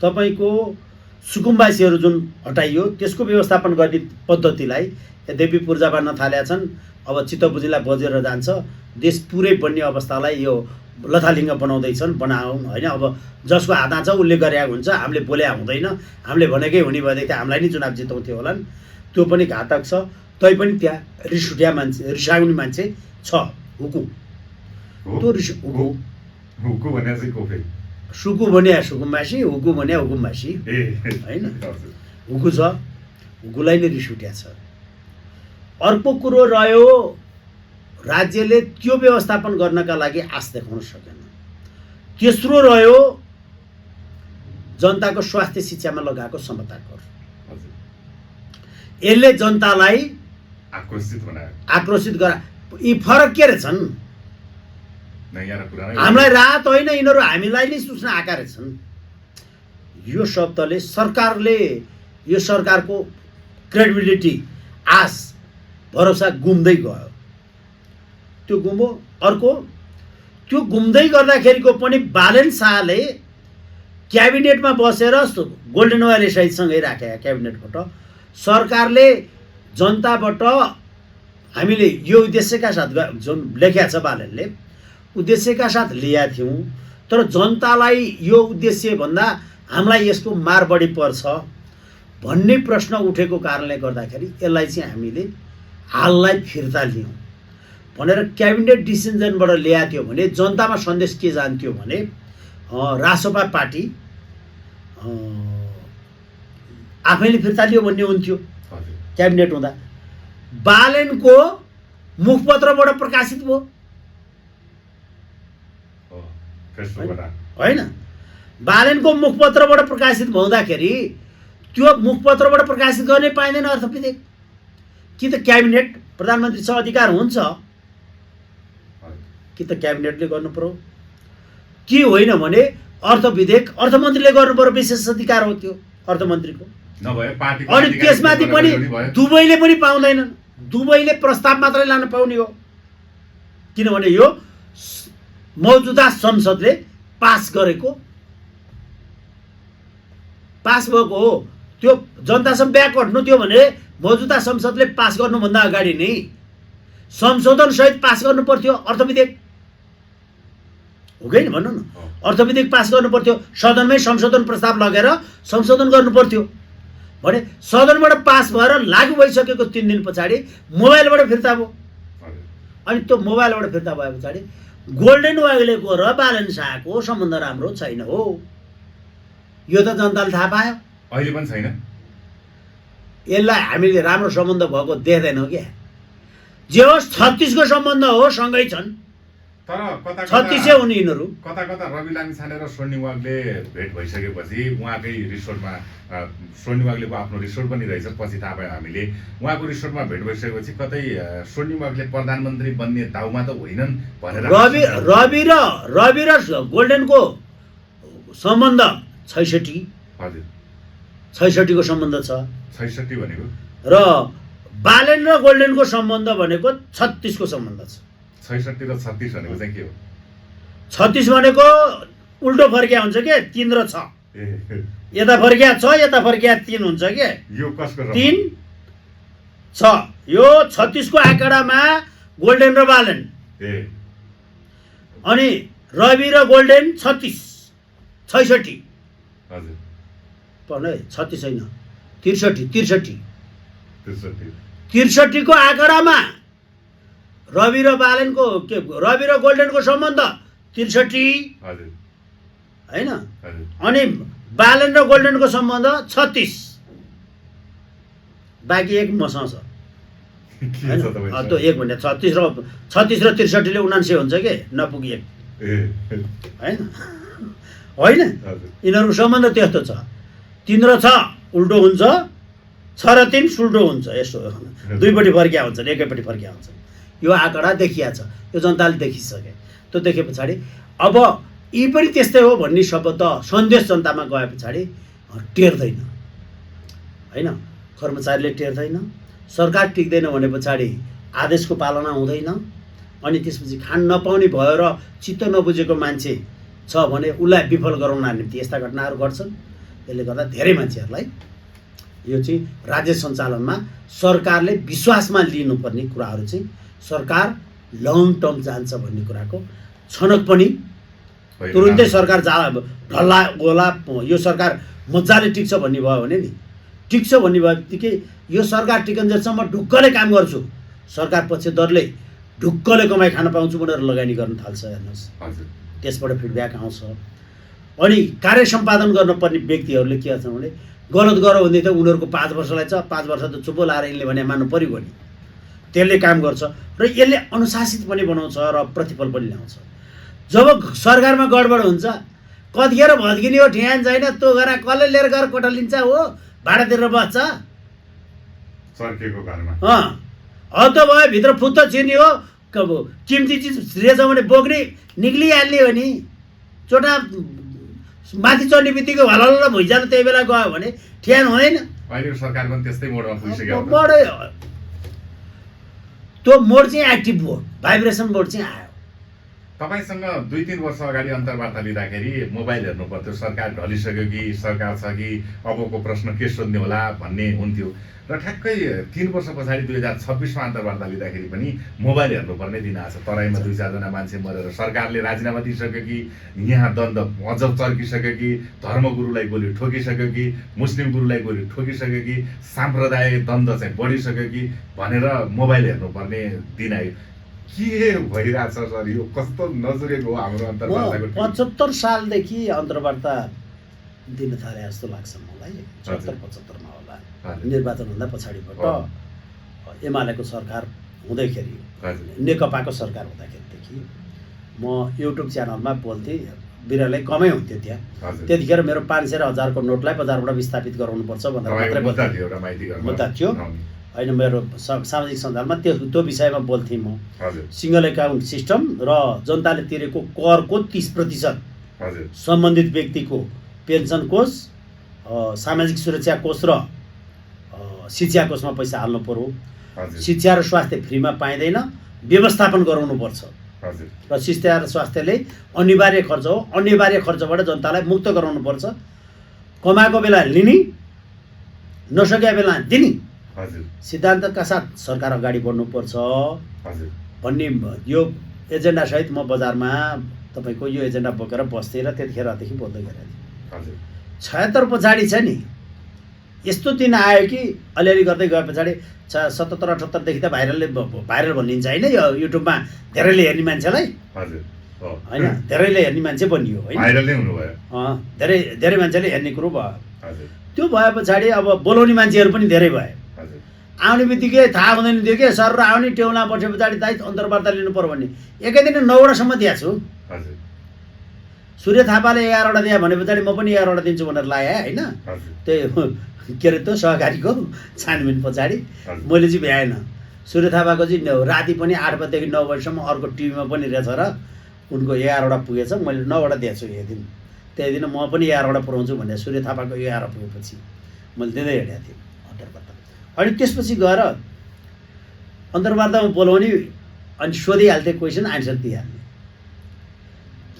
तपाईको सुकुम्बासीहरू जुन हटाइयो त्यसको व्यवस्थापन गर्ने पद्धतिलाई यद्यपि पूर्जा बाँड्न थालेका छन्, अब चित्तबुझीलाई बजेर जान्छ, देश पुरै बन्ने अवस्थालाई यो लथालिङ्ग बनाउँदैछन्, बनाउन् होइन। अब जसको हातमा छ उसले गरेको हुन्छ, हामीले बोले हुँदैन, हामीले भनेकै हुने भएदेखि हामीलाई नै चुनाव जिताउँथ्यो होलान्, त्यो पनि घातक छ। तैपनि त्यहाँ रिस उठ्या मान्छे, रिसाउने मान्छे छ, हुकु त्यो रिस हुकु हुकु भने चाहिँ को फेरि सुकु भन्या सुकुम्बासी, हुकु भन्या हुकुम्बासी होइन, हुकु छ, हुकुलाई नै रिस उठ्या छ। अर्को कुरो रह्यो, राज्यले त्यो व्यवस्थापन गर्नका लागि आश देखाउन सकेन। तेस्रो रह्यो, जनताको स्वास्थ्य शिक्षामा लगाएको समता कर, यसले जनतालाई आक्रोशित गरा। यी फरक के रहेछन्? हामीलाई राहत होइन, यिनीहरू हामीलाई नै सूचना आएका रहेछन्। यो शब्दले यो सरकारको क्रेडिबिलिटी, आश, भरोसा गुम्दै गयो। त्यो गुम्यो। अर्को, त्यो गुम्दै गर्दाखेरिको पनि बालेन शाहले क्याबिनेटमा बसेर गोल्डन वाले सहितसँगै राखेका क्याबिनेटबाट सरकारले जनताबाट हामीले यो उद्देश्यका साथ जुन लेखेका छ बालेनले उद्देश्यका साथ ल्याएका थियौँ, तर जनतालाई यो उद्देश्यभन्दा हामीलाई यसको मार बढी पर्छ भन्ने प्रश्न उठेको कारणले गर्दाखेरि यसलाई चाहिँ हामीले हाललाई फिर्ता लियौँ भनेर क्याबिनेट डिसिजनबाट ल्याएको थियो भने जनतामा सन्देश के जान्थ्यो भने रासपा पार्टी आफैले फिर्ता लियो भन्ने हुन्थ्यो। क्याबिनेट हुँदा बालेनको मुखपत्रबाट प्रकाशित भयो होइन, बालेनको मुखपत्रबाट प्रकाशित हुँदाखेरि त्यो मुखपत्रबाट प्रकाशित गर्ने पाइँदैन अर्थ विधेयक। कि त क्याबिनेट, प्रधानमन्त्री छ अधिकार हुन्छ, कि त क्याबिनेटले गर्नु पर्यो, के होइन भने अर्थ विधेयक अर्थमन्त्रीले गर्नु पर्यो, विशेष अधिकार हो त्यो अर्थमन्त्रीको। अनि त्यसमाथि पनि दुवैले पनि पाउँदैनन्, दुवैले प्रस्ताव मात्रै लान पाउने हो, किनभने यो मौजुदा संसदले पास गरेको, पास भएको हो। त्यो जनतासम्म ब्याक हट्नु थियो भने मौजुदा संसदले पास गर्नुभन्दा अगाडि नै संशोधन सहित पास गर्नु पर्थ्यो अर्थ विधेयक, हो कि भन्नु न? अर्थ विधेयक पास गर्नु पर्थ्यो, सदनमै संशोधन प्रस्ताव लगेर संशोधन गर्नु पर्थ्यो भने सदनबाट पास भएर लागू भइसकेको 3 दिन पछाडि मोबाइलबाट फिर्ता भयो। अनि त्यो मोबाइलबाट फिर्ता भए पछाडि गोल्डन वाइलेको र बालेन शाहको सम्बन्ध राम्रो छैन हो, यो त जनताले थाहा पायो, अहिले पनि छैन। यसलाई हामीले राम्रो सम्बन्ध भएको देख्दैनौँ क्या। जे होस् 36 को सम्बन्ध हो, सँगै छन्, तर कता 36 हुन् यिनीहरू। कता रवि लामिछाने र सोनी वागले भेट भइसकेपछि उहाँकै रिसोर्टमा सोनी वागलेको आफ्नो रिसोर्ट पनि रहेछ, पछि थाहा पायौँ हामीले। उहाँको रिसोर्टमा भेट भइसकेपछि कतै सोनी वागले प्रधानमन्त्री बन्ने दाउमा त होइनन् भनेर रवि र गोल्डनको सम्बन्ध 66। हजुर 66 को सम्बन्ध छ। 66 भनेको र बालेन र गोल्डनको सम्बन्ध भनेको 36 को सम्बन्ध छ। 66 र 36 भनेको चाहिँ के हो? 36 भनेको उल्टो फर्किया हुन्छ के, 3 र 6, यता फर्किया 6 यता फर्किया 3 हुन्छ के। यो कसको 3 6 यो 36 को आँकडामा गोल्डन र बालेन, अनि रवि र गोल्डन 66। हजुर 36 होइन 63 को आँकडामा रवि र बालेनको रवि र गोल्डनको सम्बन्ध 63 होइन, अनि बालेन र गोल्डनको सम्बन्ध 36, बाँकी 1 मसँग छ। त्यो 1 भने 36 र 63 ले 79 हुन्छ के, नपुगी 1 होइन। होइन हजुर यिनीहरूको सम्बन्ध त्यस्तो छ 3 र 6 उल्टो हुन्छ 6 र 3 सुल्टो हुन्छ यसो दुईपट्टि फर्किया हुन्छन् एकैपट्टि फर्किया हुन्छन् यो आँकडा देखिया छ यो जनताले देखिसके त्यो देखे पछाडि अब यी पनि त्यस्तै हो भन्ने शब्द सन्देश जनतामा गए पछाडि टेर्दैन होइन कर्मचारीले टेर्दैन सरकार टिक्दैन भने पछाडि आदेशको पालना हुँदैन अनि त्यसपछि खान नपाउने भयो र चित्त नबुझेको मान्छे छ भने उसलाई विफल गराउन निम्ति यस्ता घटनाहरू घट्छन् त्यसले गर्दा धेरै मान्छेहरूलाई यो चाहिँ राज्य सञ्चालनमा सरकारले विश्वासमा लिनुपर्ने कुराहरू चाहिँ सरकार लङ टर्म जान्छ भन्ने कुराको छनक पनि तुरुन्तै सरकार ढल्ला गोला यो सरकार मजाले टिक्छ भन्ने भयो भने नि टिक्छ भन्ने भयो बित्तिकै यो सरकार टिकन्जेलसम्म ढुक्कले काम गर्छु सरकार पक्षधरले ढुक्कले कमाइ खान पाउँछु भनेर लगानी गर्न थाल्छ हेर्नुहोस् त्यसबाट फिडब्याक आउँछ अनि कार्य सम्पादन गर्नुपर्ने व्यक्तिहरूले के गर्छन् भने गलत गर भन्दै त उनीहरूको 5 वर्षलाई छ 5 वर्ष त चुप्पो लाएर यिनले भने मान्नु पऱ्यो नि त्यसले काम गर्छ र यसले अनुशासित पनि बनाउँछ र प्रतिफल पनि ल्याउँछ जब सरकारमा गडबड हुन्छ कतिखेर भत्किने हो ठ्यान छैन त्यो घर कसले लिएर गएर कोठा लिन्छ हो भाडा तिरेर बस्छ सर्केको घरमा हद भयो भित्र फुत्त छिर्ने हो किम्ती चिज रहेछ भने बोक्ने निक्लिहाल्ने हो नि चोटा माथि चढ्ने बित्तिकै हलल्ल भुइँजालो त्यही बेला गयो भने ठ्यान हुँदैन अहिलेको सरकार पनि त्यस्तै मोडमा पुगिसक्यो बडै त्यो मोड चाहिँ एक्टिभ भयो भाइब्रेसन मोड चाहिँ आयो तपाईसँग 2-3 वर्ष अगाडि अन्तर्वार्ता लिँदाखेरि मोबाइल हेर्नु पर्थ्यो सरकार ढलिसक्यो कि सरकार छ कि अबको प्रश्न के सोध्ने होला भन्ने हुन्थ्यो र ठ्याक्कै 3 वर्ष पछाडि 2026मा अन्तर्वार्ता लिँदाखेरि पनि मोबाइल हेर्नुपर्ने दिन आएको छ तराईमा 2-4 जना मान्छे मरेर सरकारले राजीनामा दिइसक्यो कि यहाँ द्वन्द अझ चर्किसक्यो कि धर्मगुरुलाई गोली ठोकिसक्यो कि मुस्लिम गुरुलाई गोली ठोकिसक्यो कि साम्प्रदायिक द्वन्द चाहिँ बढिसक्यो कि भनेर मोबाइल हेर्नुपर्ने दिन आयो के भइरहेछ सर यो कस्तो नजुरेको हो हाम्रो अन्तर्वार्ताको 75 सालदेखि अन्तर्वार्ता दिन थाले जस्तो लाग्छ मलाई 75 मा होला निर्वाचनभन्दा पछाडिबाट एमालेको सरकार हुँदैखेरि नेकपाको सरकार हुँदाखेरिदेखि म युट्युब च्यानलमा बोल्थेँ बिरालै कमै हुन्थ्यो त्यहाँ त्यतिखेर मेरो 500 र 1000 को नोटलाई बजारबाट विस्थापित गराउनुपर्छ भनेर मात्रै मुद्दा थियो होइन मेरो सामाजिक सञ्जालमा त्यो विषयमा बोल्थेँ म सिङ्गल एकाउन्ट सिस्टम र जनताले तिरेको करको 30% सम्बन्धित व्यक्तिको पेन्सन कोष सामाजिक सुरक्षा कोष र शिक्षा कोषमा पैसा हाल्नु पर्यो शिक्षा र स्वास्थ्य फ्रीमा पाइँदैन व्यवस्थापन गराउनुपर्छ र शिक्षा र स्वास्थ्यले अनिवार्य खर्च हो अनिवार्य खर्चबाट जनतालाई मुक्त गराउनुपर्छ कमाएको बेला लिने नसकेका बेला दिने सिद्धान्तका साथ सरकार अगाडि बढ्नुपर्छ भन्ने यो एजेन्डासहित म बजारमा तपाईँको यो एजेन्डा बोकेर बस्थेँ र त्यतिखेरदेखि बोल्दै गरेको थिएँ 76 पछाडि छ नि यस्तो दिन आयो कि अलिअलि गर्दै गए पछाडि 77-78 देखि त भाइरल भनिन्छ होइन यो युट्युबमा धेरैले हेर्ने मान्छेलाई होइन धेरैले हेर्ने मान्छे बनियो होइन धेरै मान्छेले हेर्ने कुरो भयो त्यो भए पछाडि अब बोलाउने मान्छेहरू पनि धेरै भए आउने बित्तिकै थाहा हुँदैन थियो कि सर र आउने टेउला बसे पछाडि दाइ अन्तर्वार्ता लिनु पर्यो भन्ने एकै दिन 9वटासम्म दिएको छु सूर्य थापाले 11वटा दिए भने पछाडि म पनि 11वटा दिन्छु भनेर लगाएँ होइन त्यही के अरे त्यो सहकारीको छानबिन पछाडि मैले चाहिँ भ्याएन सूर्य थापाको चाहिँ राति पनि 8 बजेदेखि 9 बजीसम्म अर्को टिभीमा पनि रहेछ र उनको 11वटा पुगेछ मैले 9वटा दिएको छु यही दिन त्यही दिन म पनि 11वटा पुऱ्याउँछु भने सूर्य थापाको 11 पुगेपछि मैले दिँदै हिँडेको थिएँ अन्तर्वार्ता अनि त्यसपछि गएर अन्तर्वार्तामा बोलाउने अनि सोधिहाल्थेँ क्वेसन आन्सर दिइहाल्ने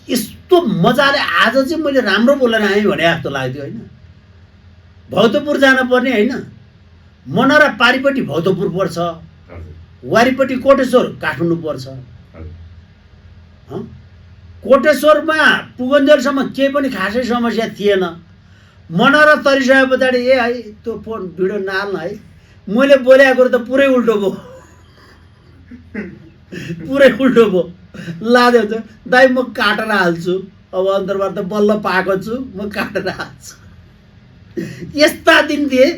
यस्तो मजाले आज चाहिँ मैले राम्रो बोलेर आएँ भने जस्तो लाग्थ्यो होइन भौतपुर जानुपर्ने होइन मनरा पारिपट्टि भौतपुर पर्छ वारिपट्टि कोटेश्वर काठमाडौँ पर्छ कोटेश्वरमा पुगन्जेलसम्म केही पनि खासै समस्या थिएन मनरा तरिसके पछाडि है त्यो फोन भिडियो नहाल्न है मैले बोलेको कुरो त पुरै उल्टो भयो पुरै उल्टो भयो लाँदै हुन्छ दाइ म काटेर हाल्छु अब अन्तर्वार्ता बल्ल पाएको छु म काटेर हाल्छु यस्ता दिन थिए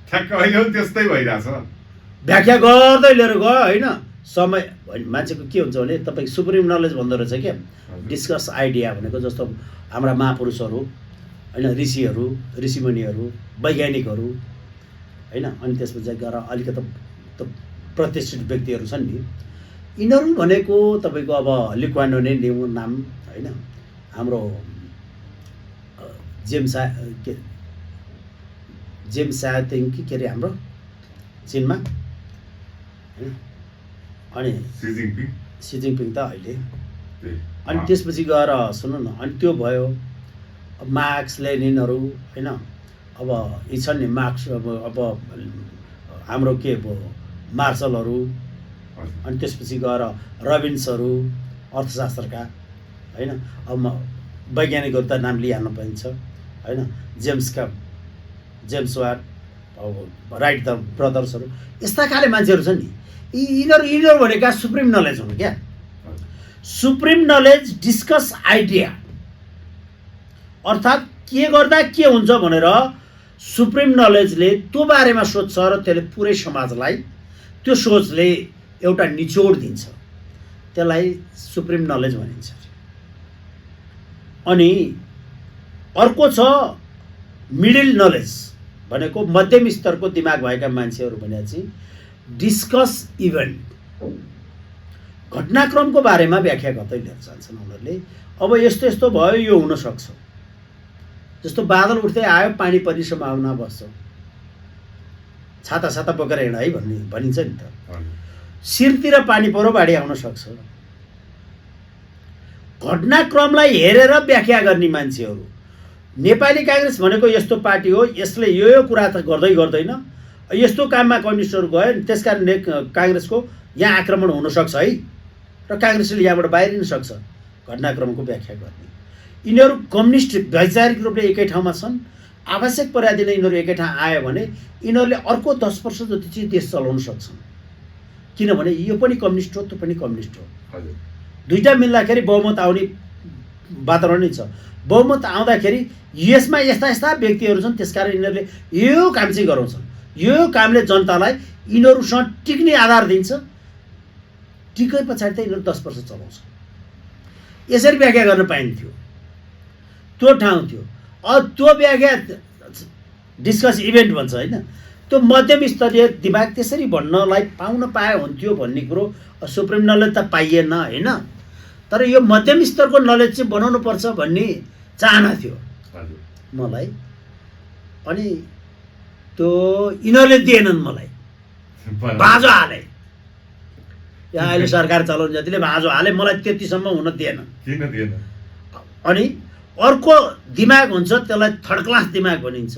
ठ्याक्क अहिले त्यस्तै भइरहेछ व्याख्या गर्दै लिएर गयो होइन समय मान्छेको के हुन्छ भने तपाईँ सुप्रिम नलेज भन्दो रहेछ क्या डिस्कस आइडिया भनेको जस्तो हाम्रा महापुरुषहरू होइन ऋषिहरू ऋषिमुनिहरू वैज्ञानिकहरू होइन अनि त्यसपछि गएर अलिकति प्रतिष्ठित व्यक्तिहरू छन् नि यिनीहरू भनेको तपाईँको अब लिक्वान्डो नै लिउँ नाम होइन हाम्रो जेम्स साथिङ के अरे हाम्रो चिनमा होइन अनि सी जिङपिङ त अहिले अनि त्यसपछि गएर सुन्नु न अनि त्यो भयो मार्क्स लेनिनहरू होइन अब यी छन् नि मार्क्स अब हाम्रो के मार्शलहरू अनि त्यसपछि गएर रबिन्सहरू अर्थशास्त्रका होइन अब वैज्ञानिकहरू त नाम लिइहाल्नु पाइन्छ होइन जेम्स वाट अब राइट द ब्रदर्सहरू यस्ता खाले मान्छेहरू छन् नि यिनीहरू भनेका सुप्रिम नलेज हुन् क्या सुप्रिम नलेज डिस्कस आइडिया अर्थात् के गर्दा के हुन्छ भनेर सुप्रिम नलेजले त्यो बारेमा सोध्छ र त्यसले पुरै समाजलाई त्यो सोचले एउटा निचोड दिन्छ त्यसलाई सुप्रिम नलेज भनिन्छ अनि अर्को छ मिडल नलेज भनेको मध्यम स्तरको दिमाग भएका मान्छेहरू भने चाहिँ डिस्कस इभेन्ट घटनाक्रमको बारेमा व्याख्या गर्दै लिएर जान्छन् उनीहरूले अब यस्तो यस्तो भयो यो हुनसक्छ जस्तो बादल उठ्दै आयो पानी पर्ने सम्भावना बस्छ छाता छाता बोकेर हिँड है भनिन्छ नि त शिरतिर पानी परो बाढी आउन सक्छ घटनाक्रमलाई हेरेर व्याख्या गर्ने मान्छेहरू नेपाली काङ्ग्रेस भनेको यस्तो पार्टी हो यसले यो कुरा त गर्दैन यस्तो काममा कम्युनिस्टहरू गयो त्यसकारण काङ्ग्रेसको यहाँ आक्रमण हुनसक्छ है र काङ्ग्रेसले यहाँबाट बाहिरिन सक्छ घटनाक्रमको व्याख्या गर्ने यिनीहरू कम्युनिस्ट वैचारिक रूपले एकै ठाउँमा छन् आवश्यक परादिन यिनीहरू एकै ठाउँ आयो भने यिनीहरूले अर्को 10 वर्ष जति चाहिँ देश चलाउन सक्छन् किनभने यो पनि कम्युनिस्ट हो त्यो पनि कम्युनिस्ट हो दुईटा मिल्दाखेरि बहुमत आउने वातावरण नै छ बहुमत आउँदाखेरि यसमा यस्ता यस्ता व्यक्तिहरू छन् त्यसकारण यिनीहरूले यो काम चाहिँ गराउँछन् यो कामले जनतालाई यिनीहरूसँग टिक्ने आधार दिन्छ टिकै पछाडि त यिनीहरू 10 वर्ष चलाउँछ यसरी व्याख्या गर्न पाइन्थ्यो त्यो ठाउँ थियो त्यो व्याख्या डिस्कस इभेन्ट भन्छ होइन त्यो मध्यम स्तरीय दिमाग त्यसरी भन्नलाई पाउन पाए हुन्थ्यो भन्ने कुरो सुप्रिम नलेज त पाइएन होइन तर यो मध्यम स्तरको नलेज चाहिँ बनाउनु पर्छ भन्ने चाहना थियो मलाई अनि त्यो यिनीहरूले दिएनन् मलाई बाँझो हाले यहाँ अहिले सरकार चलाउने जतिले बाँझो हाले मलाई त्यतिसम्म हुन दिएन अनि अर्को दिमाग हुन्छ त्यसलाई थर्ड क्लास दिमाग भनिन्छ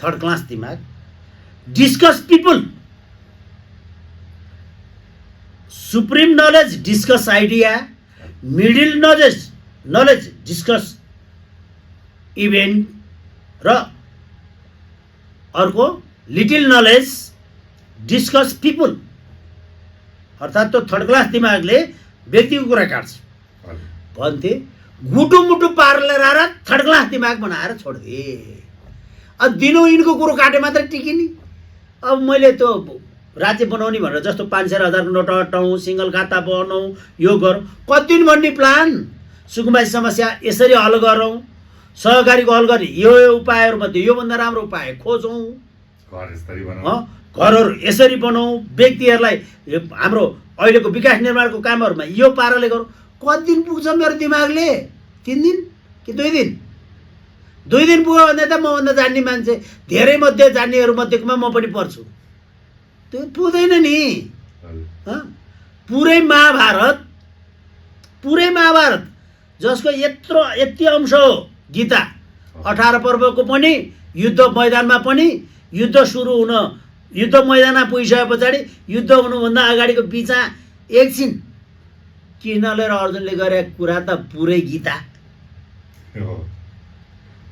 थर्ड क्लास दिमाग discuss people supreme knowledge discuss idea middle knowledge discuss event र अर्को लिटिल नलेज डिस्कस पिपल अर्थात् त्यो थर्ड क्लास दिमागले व्यक्तिको कुरा काट्छ भन्थे गुटुमुटु पारेर आएर थर्ड क्लास दिमाग बनाएर छोडिदिए अब दिनु यिनको कुरो काटे मात्रै टिकिने अब मैले त्यो राज्य बनाउने भनेर जस्तो 500,000 नोट हटाउँ सिङ्गल खाता बनाउँ यो गरौँ कति दिन भन्ने प्लान सुकुम्बासी समस्या यसरी हल गरौँ सहकारीको हल गर्ने यो उपायहरूमध्ये योभन्दा राम्रो उपाय खोजौँ घरहरू यसरी बनाउँ व्यक्तिहरूलाई हाम्रो अहिलेको विकास निर्माणको कामहरूमा यो पाराले गरौँ कति दिन पुग्छ मेरो दिमागले 3 दिन कि 2 दिन 2 दिन पुग्यो भने त मभन्दा जान्ने मान्छे धेरै मध्ये जान्नेहरू मध्येमा म पनि पर्छु त्यो पुग्दैन नि पुरै महाभारत जसको यति अंश हो गीता 18 पर्वको पनि युद्ध मैदानमा पनि युद्ध सुरु हुन युद्ध मैदानमा पुगिसके पछाडि युद्ध हुनुभन्दा अगाडिको बिचा एकछिन कृष्णले र अर्जुनले गरेको कुरा त पुरै गीता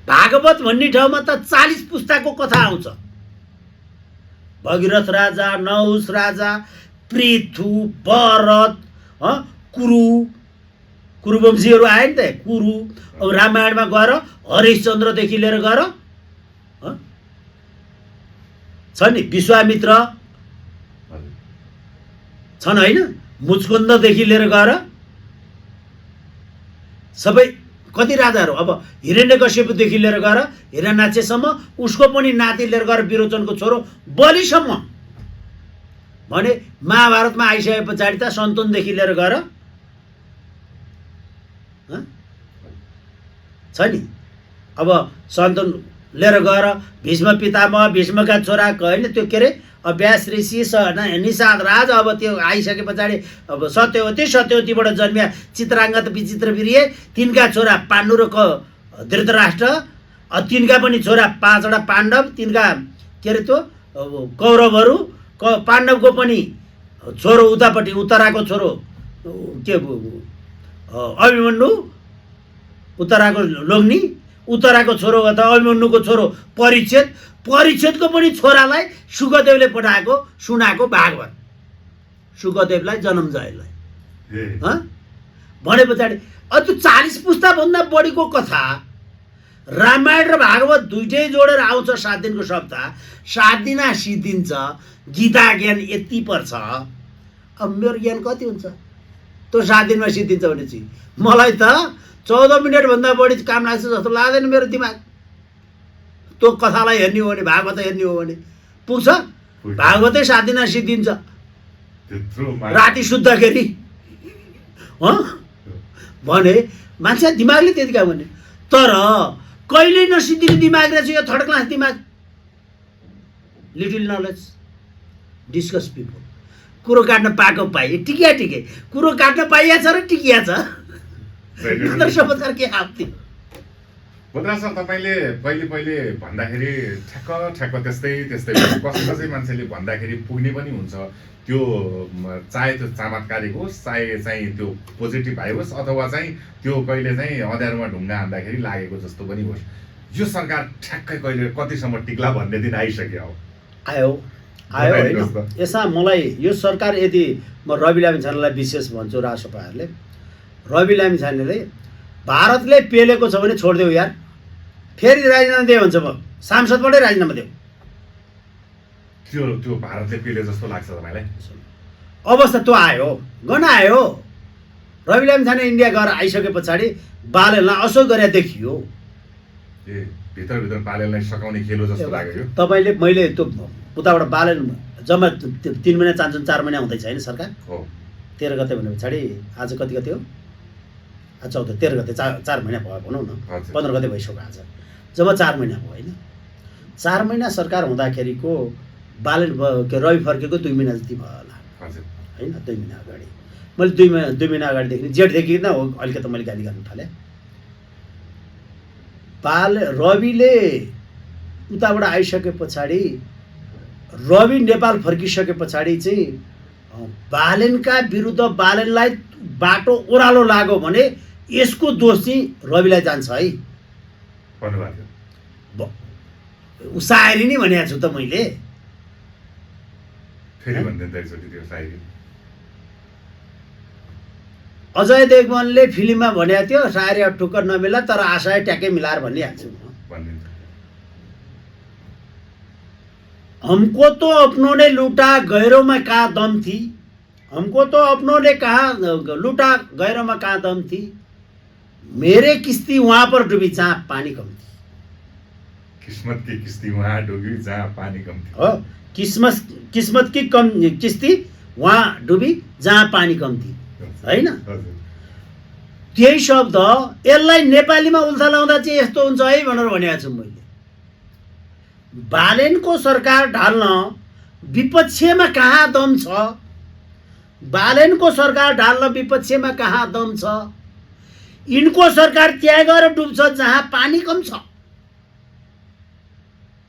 भागवत भन्ने ठाउँमा त 40 पुस्ताको कथा आउँछ भगीरथ राजा नहुस राजा पृथु भरत कुरुवंशीहरू आए नि त कुरु अब रामायणमा गएर हरिश्चन्द्रदेखि लिएर गएर छ नि विश्वामित्र छन् होइन, मुचकुन्ददेखि लिएर गएर सबै कति राजाहरू, अब हिरण्यकश्यपदेखि लिएर गएर हिरण्याक्षसम्म, उसको पनि नाति लिएर गएर विरोचनको छोरो बलिसम्म भने महाभारतमा आइसके पछाडि त सन्तुनदेखि लिएर गएर छ नि। अब सन्तुन लिएर गएर भीष्म पितामह, भीष्मका छोरा होइन त्यो के अरे व्यास ऋषि निषाद राज, अब त्यो आइसके पछाडि अब सत्यवतीबाट जन्मिया चित्राङ्गत विचित्र वीर्य, तिनका छोरा पाण्डु र धृतराष्ट्र, तिनका पनि छोरा 5वटा पाण्डव, तिनका के अरे त्यो कौरवहरू, पाण्डवको पनि छोरो उतापट्टि उत्तराको छोरो के अभिमन्यु, उत्तराको लोग्नी, उत्तराको छोरो अथवा अभिमन्युको छोरो परीक्षितको पनि छोरालाई शुकदेवले पठाएको सुनाएको भागवत, शुकदेवलाई जन्म जयलाई भने पछाडि त्यो 40 पुस्ताभन्दा बढीको कथा रामायण र भागवत दुइटै जोडेर आउँछ 7 दिनको सप्ताह, 7 दिन सिद्धिन्छ। गीता ज्ञान यति पर्छ, अब मेरो ज्ञान कति हुन्छ त्यो 7 दिनमा सिद्धिन्छ भनेपछि मलाई त 14 मिनटभन्दा बढी काम लाग्छ जस्तो लाग्दैन मेरो दिमाग। त्यो कथालाई हेर्ने हो भने, भागवत हेर्ने हो भने पुग्छ, भागवतै 7 दिन सिद्धिन्छ राति सुत्दाखेरि भने मान्छे दिमागले त्यति काम गर्ने। तर कहिल्यै नसिद्धिने दिमाग रहेछ यो, थर्ड क्लास दिमाग, लिटिल नलेज, डिस्कस पिपल, कुरो काट्न पाएको पाइए टिके कुरो काट्न पाइया छ र टिकिया छ, समाचार के आप्ति बुद्रा सर। तपाईँले पहिले भन्दाखेरि ठ्याक्क त्यस्तै कसै मान्छेले भन्दाखेरि पुग्ने पनि हुन्छ त्यो, चाहे त्यो चमत्कारिक होस्, चाहे चाहिँ त्यो पोजिटिभ भाइ होस्, अथवा चाहिँ त्यो कहिले चाहिँ अँध्यारोमा ढुङ्गा हान्दाखेरि लागेको जस्तो पनि होस्। यो सरकार ठ्याक्कै कहिले कतिसम्म टिक्ला भन्ने दिन आइसक्यो आयो होइन। यसमा मलाई यो सरकार, यदि म रवि लामिछानेलाई विशेष भन्छु, राजसभाहरूले रवि लामिछानेले भारतले पेलेको छ भने छोडिदेऊ यार, फेरि राजीनामा दियो भन्छ, म सांसदबाटै राजीनामा देऊ। त्यो भारतले पेले जस्तो लाग्छ तपाईँलाई? अवस्था त्यो आयो, गनायो। रवि लामिछाने इन्डिया गएर आइसके पछाडि बालेनलाई असो गरे देखियो। भित्र बालेनलाई सकाउने खेलो जस्तो लाग्यो। तपाईँले मैले त्यो उताबाट बालेन जम्मा 3 महिना चाहन्छन्, 4 महिना हुँदैछ होइन सरकार। 13 गते भने पछाडि आज कति गते हो? आज 14, 13 गते 4 महिना भयो भनौँ न, 15 गते भइसक्यो आज, जम्मा 4 महिना भयो होइन। 4 महिना सरकार हुँदाखेरिको बालेन के रवि फर्केको 2 महिना जति भयो होला होइन, 2 महिना अगाडि। मैले 2 महिना अगाडिदेखि जेठदेखि न हो, अहिले त मैले गाली गर्न थालेँ। रविले उताबाट आइसके पछाडि, रवि नेपाल फर्किसके पछाडि चाहिँ बालेनका विरुद्ध बालेनलाई बाटो ओह्रालो लाग्यो भने यसको दोष चाहिँ रविलाई जान्छ है। सायरी नै भनेको छु त मैले। अजय देवगनले फिल्ममा भनेको थियो सायरी अब ठुक्कर नमिला तर आशय ट्याक्कै मिलाएर भनिहाल्छु म। हमको तो अपनों ने लूटा गैरों में कहाँ दम थी, हमको तो अपनों ने लूटा गैरों में कहाँ दम थी, मेरे किस्ती वहां पर डूबी जहाँ पानी कम थी। किस्मत की किस्ती वहां डूबी जहाँ पानी कम थी। हो, किस्मत की कम किस्ती वहां डूबी जहाँ पानी कम थी होइन। त्यही शब्द यसलाई नेपालीमा उल्था लाउँदा चाहिँ यस्तो हुन्छ है भनेर भनेको छु मैले। बालेनको सरकार ढाल्न विपक्षमा कहाँ दम छ, बालेनको सरकार ढाल्न विपक्षमा कहाँ दम छ, यिनको सरकार त्यहाँ गएर डुब्छ जहाँ पानी कम छ।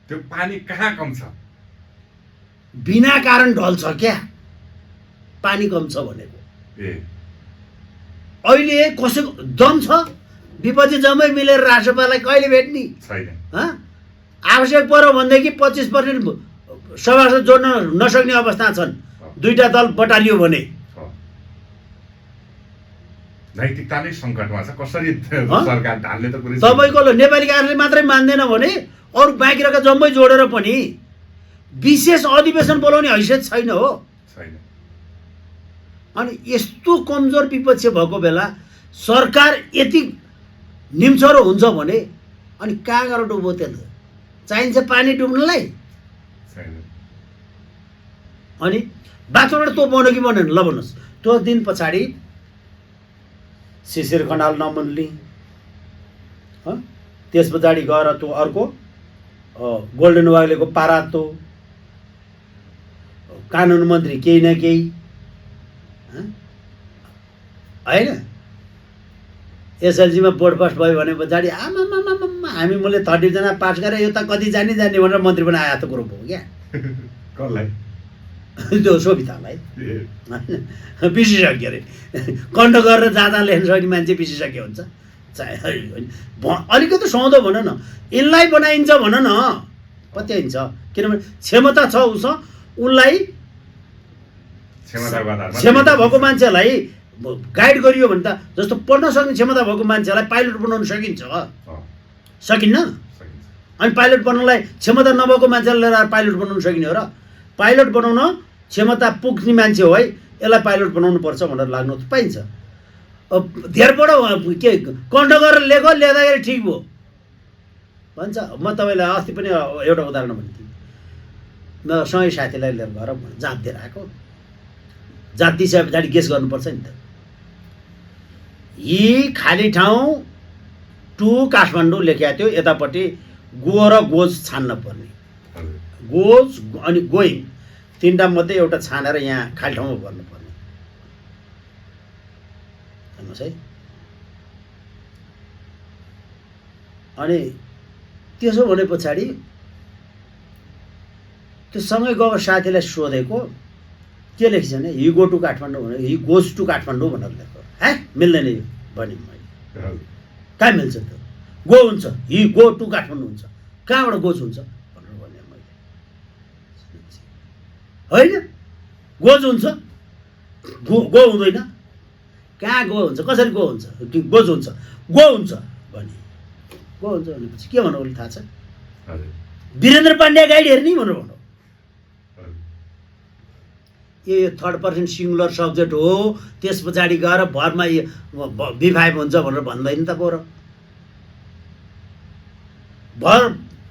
त्यो पानी कहाँ कम छ? बिना कारण ढल्छ क्या पानी कम छ भनेको। अहिले कसैको दम छ? विपक्षी जम्मै मिलेर राष्ट्रपतिलाई कहिले भेट्ने छैन। आवश्यक पर्यो भनेदेखि 25% सभासद जोड्न नसक्ने अवस्था छन्। 2टा दल बटालियो भने नैतिकता नै सङ्कटमा छ। कसरी सरकार ढाल्ने त कुरै तपाईँको नेपाली कारणले मात्रै मान्दैन भने अरू बाँकी रहेका जम्मै जोडेर पनि विशेष अधिवेशन बोलाउने हैसियत छैन हो। अनि यस्तो कमजोर विपक्ष भएको बेला सरकार यति निम्छरो हुन्छ भने अनि कहाँ गएर डुब्यो त चाहिन्छ पानी डुब्नलाई अनि वातावरण त्यो बन्यो कि बनेन ल भन्नुहोस् त्यो दिन पछाडि शिशिर खनाल नमुन्ली त्यस पछाडि गएर त्यो अर्को गोल्डन वाग्लेको पारातो कानुन मन्त्री केही न केही होइन एसएलसीमा बोर्ड पास भयो भने पछाडि आमामामा हामी मैले 30 जना पास गरेँ यो त कति जाने भनेर मन्त्री पनि आएको कुरो भयो क्या कसलाई त्यो सोभितालाई विशेषज्ञ अरे कण्ठ गरेर जाँदा लेख्न सक्ने मान्छे विशेषज्ञ हुन्छ चाहे अलिकति सौदो भन न यिनलाई बनाइन्छ भन न पत्याइन्छ किनभने क्षमता छ उसँग उनलाई क्षमता भएको मान्छेलाई गाइड गरियो भने त जस्तो पढ्न सक्ने क्षमता भएको मान्छेलाई पाइलट बनाउन सकिन्छ सकिन्न अनि पाइलट बनाउनलाई क्षमता नभएको मान्छेलाई लिएर पाइलट बनाउन सकिने हो र पाइलट बनाउन क्षमता पुग्ने मान्छे हो है यसलाई पाइलट बनाउनु पर्छ भनेर लाग्नु त पाइन्छ धेरबाट के कण्ठ गरेर लेख्दाखेरि ठिक भयो भन्छ म तपाईँलाई अस्ति पनि एउटा उदाहरण भन्थेँ म सँगै साथीलाई लिएर गएर जात दिएर आएको जात दिइसके पछाडि गेस गर्नुपर्छ नि त यी खाली ठाउँ टु काठमाडौँ लेखेको थियो यतापट्टि गो र गोज छान्न पर्ने गोज अनि गोइङ तिनवटा मध्ये एउटा छानेर यहाँ खाली ठाउँमा भर्नुपर्ने हेर्नुहोस् है अनि त्यसो भने पछाडि त्यो सँगै गएको साथीलाई सोधेको के लेखेछ भने हि गो टु काठमाडौँ भने हि गोज टु काठमाडौँ भनेर लेखेको है मिल्दैन यो भने मैले कहाँ मिल्छ त गो हुन्छ हि गो टु काठमाडौँ हुन्छ कहाँबाट गोज हुन्छ भनेर भने मैले होइन गोज हुन्छ गो हुँदैन कहाँ गो हुन्छ कसरी गो हुन्छ कि गोज हुन्छ गो हुन्छ भने गो हुन्छ भनेपछि के भन्नु उसले थाहा छ वीरेन्द्र पाण्ड्या गाइड हेर्ने भनेर भन्नु यो थर्ड पर्सन सिङ्गुलर सब्जेक्ट हो त्यस पछाडि गएर भरमा B5 हुन्छ भनेर भन्दैन त पोर भर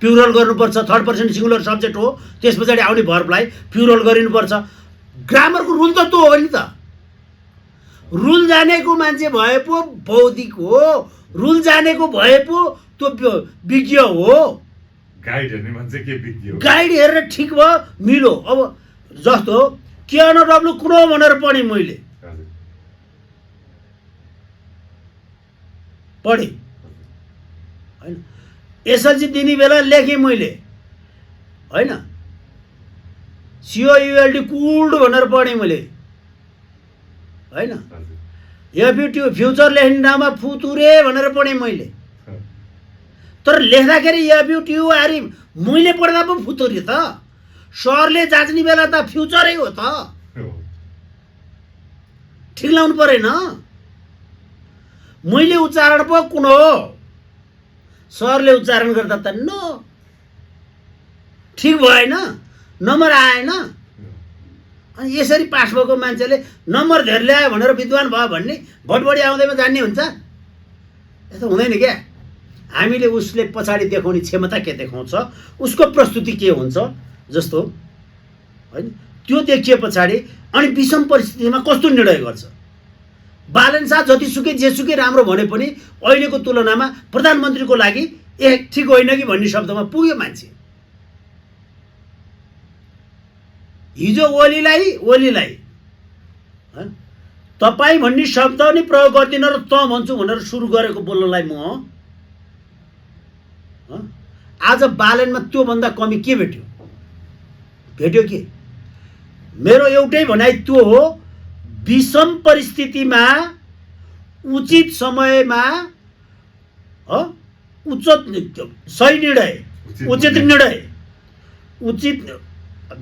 प्युरल गर्नुपर्छ थर्ड पर्सन सिङ्गुलर सब्जेक्ट हो त्यस पछाडि आउने भर्बलाई प्युरल गरिनुपर्छ ग्रामरको रुल त त्यो हो नि त रुल जानेको मान्छे भए पो बौद्धिक हो रुल जानेको भए पो त्यो विज्ञ हो गाइड हेर्ने मान्छे के विज्ञ हो गाइड हेरेर ठिक भयो मिलो अब जस्तो के नडब्लु कुरो भनेर पढेँ मैले पढेँ होइन एसएलसी दिने बेला लेखेँ मैले होइन COULD कुल्ड भनेर पढेँ मैले होइन एफयुट्यु फ्युचर लेख्ने ठाउँमा फुतुरे भनेर पढेँ मैले तर लेख्दाखेरि एफयुट्यु आरि मैले पढ्दा पो फुतुरे त सरले जाँच्ने बेला त फ्युचरै हो त ठिक लाउनु परेन मैले उच्चारण पो कुन हो सरले उच्चारण गर्दा त नो ठिक भएन नम्बर आएन अनि यसरी पास भएको मान्छेले नम्बर धेर ल्यायो भनेर विद्वान भयो भन्ने भोट बढी आउँदैमा जान्ने हुन्छ यस्तो हुँदैन क्या हामीले उसले पछाडि देखाउने क्षमता के देखाउँछ उसको प्रस्तुति के हुन्छ जस्तो होइन त्यो देखिए पछाडि अनि विषम परिस्थितिमा कस्तो निर्णय गर्छ बालन शाह जतिसुकै जेसुकै राम्रो भने पनि अहिलेको तुलनामा प्रधानमन्त्रीको लागि ठिक होइन कि भन्ने शब्दमा पुग्यो मान्छे हिजो ओलीलाई तपाईँ भन्ने शब्द नि प्रयोग गर्दिनँ र त भन्छु भनेर सुरु गरेको बोल्नलाई म आज बालनमा त्योभन्दा कमी के भेट्यो के मेरो एउटै भनाइ त्यो हो विषम परिस्थितिमा उचित समयमा सही निर्णय उचित निर्णय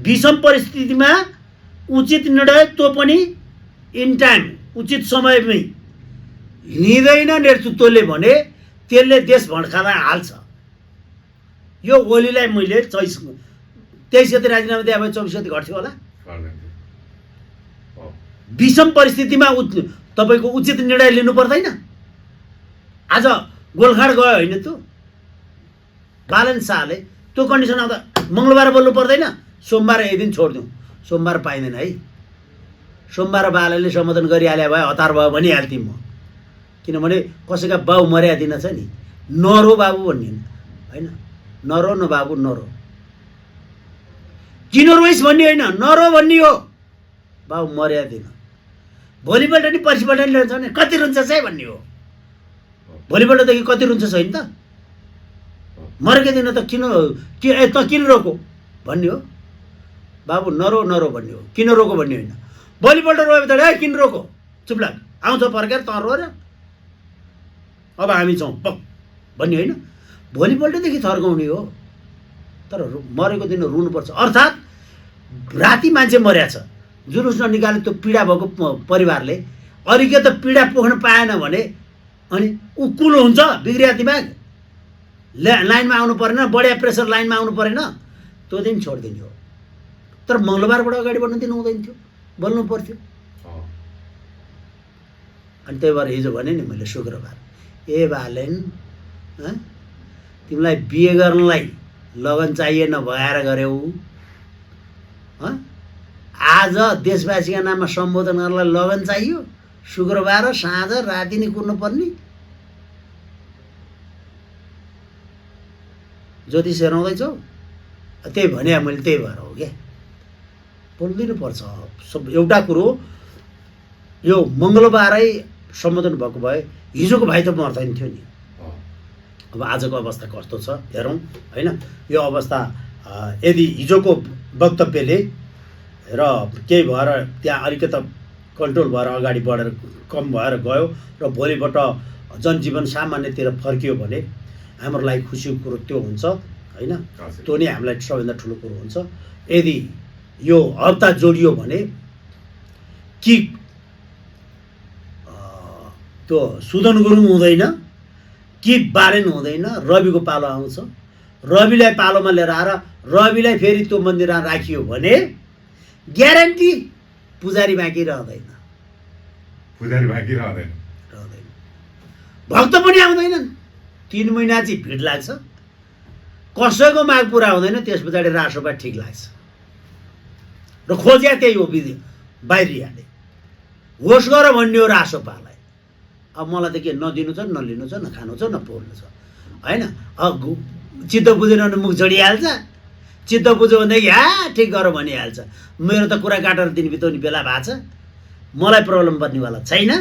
विषम परिस्थितिमा उचित निर्णय त्यो पनि इन टाइम उचित समयमै लिँदैन नेतृत्वले भने त्यसले देश भड्कालाई हाल्छ यो ओलीलाई मैले 23 गते राजीनामा दिए भए 24 गते घट्थ्यो होला विषम परिस्थितिमा तपाईँको उचित निर्णय लिनु पर्दैन। आज गोलखाड गयो होइन त्यो बालन शाहले, त्यो कन्डिसन आउँदा मङ्गलबार बोल्नु पर्दैन, सोमबार एक दिन छोडिदिउँ। सोमबार पाइँदैन है। सोमबार बालनले सम्बोधन गरिहाले भए हतार भयो भनिहाल्थेँ म, किनभने कसैका बाउ मर्या दिन छ नि, नरो बाबु भन्ने होइन, नरो न बाबु नरो, किन रोइस भन्ने होइन, नरो भन्ने हो, बाबु मर्या दिन। भोलिपल्ट नि पर्सिपल्ट नि रहन्छ भने कति रुन्छस् है भन्ने हो, भोलिपल्टदेखि कति रुन्छस् होइन त, मर्के दिन त किन रोको भन्ने हो, बाबु नरो नरो भन्ने हो, किन रोको भन्ने होइन। भोलिपल्ट रोयो भने त किन रोको, चुप लाग, आउँछ फर्केर त रो र अब हामी छौँ पक भन्ने होइन, भोलिपल्टदेखि थर्काउने हो। तर मरेको दिन रुनुपर्छ। अर्थात् राति मान्छे मर्या छ, जुलुस ननिकाले त्यो पीडा भएको परिवारले अलिकति पीडा पोख्न पाएन भने अनि ऊ कुल हुन्छ, बिग्रिया दिमाग, लाइनमा आउनु परेन, बढिया प्रेसर लाइनमा आउनु परेन, त्यो दिन छोडिदिने हो। तर मङ्गलबारबाट अगाडि बढ्न दिनु हुँदैन थियो, बोल्नु पर्थ्यो। अनि त्यही भएर हिजो भने नि मैले शुक्रबार, ए बालेन तिमीलाई बिहे गर्नलाई लगन चाहिए नभएर गर्यौ, आज देशवासीका नाममा सम्बोधन गर्नलाई लगन चाहियो, शुक्रबार साँझ राति नै कुर्नु पर्ने, ज्योतिष हेराउँदैछौ, त्यही भने मैले, त्यही भएर हो क्या, बोलिदिनु पर्छ। सब एउटा कुरो, यो मङ्गलबारै सम्बोधन भएको भए हिजोको भाइ त मर्दैन थियो नि। अब आजको अवस्था कस्तो छ हेरौँ होइन। यो अवस्था यदि हिजोको वक्तव्यले र केही भएर त्यहाँ अलिकति कन्ट्रोल भएर अगाडि बढेर कम भएर गयो र भोलिबाट जनजीवन सामान्यतिर फर्कियो भने हाम्रो लागि खुसीको कुरो त्यो हुन्छ होइन। त्यो नै हामीलाई सबैभन्दा ठुलो कुरो हुन्छ। यदि यो हप्ता जोडियो भने कि त्यो सुदन गुरुङ हुँदैन कि बालेन हुँदैन, रविको पालो आउँछ, रविलाई पालोमा लिएर आएर रविलाई फेरि त्यो मन्दिरमा राखियो भने ग्यारेन्टी पुजारी बाँकी रहँदैन, भक्त पनि आउँदैनन्। 3 महिना चाहिँ भिड लाग्छ, कसैको माग पुरा हुँदैन, त्यस पछाडि रासोपा ठिक लाग्छ र खोज्या त्यही हो विधि बाहिरियाले होस् गर भन्ने हो रासोपालाई। अब मलाई त के नदिनु छ, नलिनु छ, नखानु छ, नपोल्नु छ होइन। चित्त बुझेन भने मुख झडिहाल्छ, चित्त बुझ्यो भनेदेखि ठिक गर भनिहाल्छ। मेरो त कुरा काटेर दिन बिताउने बेला भएको छ, मलाई प्रब्लम पर्नेवाला छैन,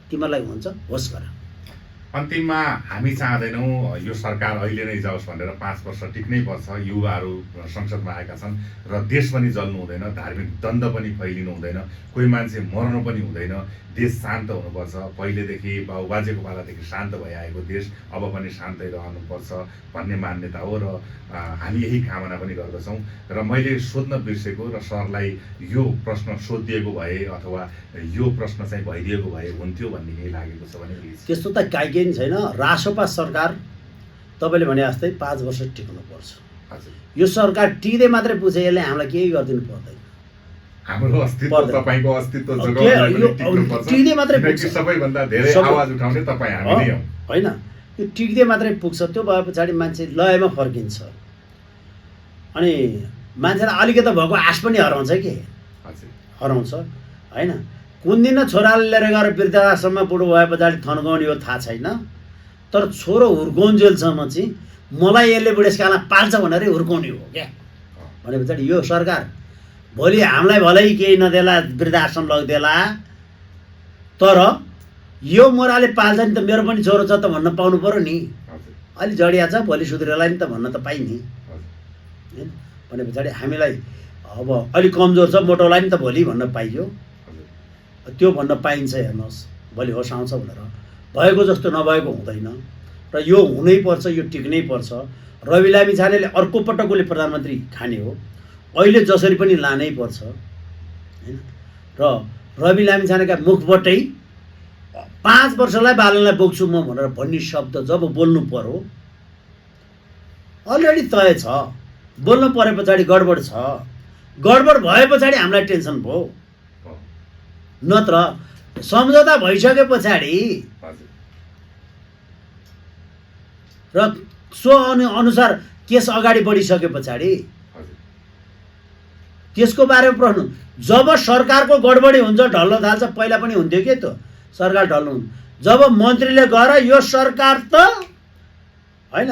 तिमीहरूलाई हुन्छ होस् गर। अन्तिममा हामी चाहँदैनौँ यो सरकार अहिले नै जाओस् भनेर, 5 वर्ष टिक्नै पर्छ। युवाहरू संसदमा आएका छन् र देश पनि जल्नु हुँदैन, धार्मिक द्वन्द्व पनि फैलिनु हुँदैन, कोही मान्छे मर्नु पनि हुँदैन, देश शान्त हुनुपर्छ। पहिलेदेखि बाबुबाजेको पालादेखि शान्त भइआएको देश अब पनि शान्तै रहनुपर्छ भन्ने मान्यता हो र हामी यही कामना पनि गर्दछौँ। र मैले सोध्न बिर्सेको र सरलाई यो प्रश्न सोधिएको भए अथवा यो प्रश्न चाहिँ भइदिएको भए हुन्थ्यो भन्ने केही लागेको छ भने त्यस्तो त काहीँ केही छैन। रासोपा सरकार तपाईँले भने जस्तै 5 वर्ष टिक्नुपर्छ। यो सरकार टिक्दै मात्रै पुग्छ, यसले हामीलाई केही गरिदिनु पर्दैन। हाम्रो अस्तित्व, तपाईँको अस्तित्व टिक्दै मात्रै पुग्छ, सबैभन्दा धेरै आवाज उठाउने तपाईँ हामी नै हौ होइन। यो टिक्दै मात्रै पुग्छ, त्यो भए पछाडि मान्छे लयमा फर्किन्छ अनि मान्छेलाई अलिकति भएको आश पनि हराउँछ कि हराउँछ होइन। कुन दिन छोराले लिएर गएर वृद्धाश्रममा बुढो भए पछाडि थन्काउने हो थाहा छैन, तर छोरो हुर्काउन्जेलसम्म चाहिँ मलाई यसले बुढेसकालमा पाल्छ भनेर हुर्काउने हो क्या। भने पछाडि यो सरकार भोलि हामीलाई भलै केही नदेला, वृद्धाश्रम लगिदेला, तर यो मोराले पाल्छ नि त मेरो पनि छोरो छ त भन्न पाउनु पऱ्यो नि। अलि जडिया छ, भोलि सुध्रेला नि त भन्न त पाइने होइन। भने पछाडि हामीलाई अब अलिक कमजोर छ, मोटोलाई नि त भोलि भन्न पाइयो, त्यो भन्न पाइन्छ। हेर्नुहोस् भोलि होस आउँछ भनेर भएको जस्तो नभएको हुँदैन र यो हुनैपर्छ, यो टिक्नै पर्छ। रवि लामिछानेले अर्को पटक उसले प्रधानमन्त्री खाने हो, अहिले जसरी पनि लानै पर्छ होइन। र रवि लामिछानेका मुखबाटै 5 वर्षलाई बालनलाई बोक्छु म भनेर भन्ने शब्द जब बोल्नु पर्यो, अलरेडी तय छ, बोल्नु परे पछाडि गडबड छ, गडबड भए पछाडि हामीलाई टेन्सन भयो नत्र सम्झौता भइसके पछाडि हजुर र सो अनुसार केस अगाडि बढिसके पछाडि हजुर त्यसको बारेमा प्रश्न जब सरकारको गडबडी हुन्छ ढल्न थाल्छ पहिला पनि हुन्थ्यो के त्यो सरकार ढल्नु जब मन्त्रीले गएर यो सरकार त होइन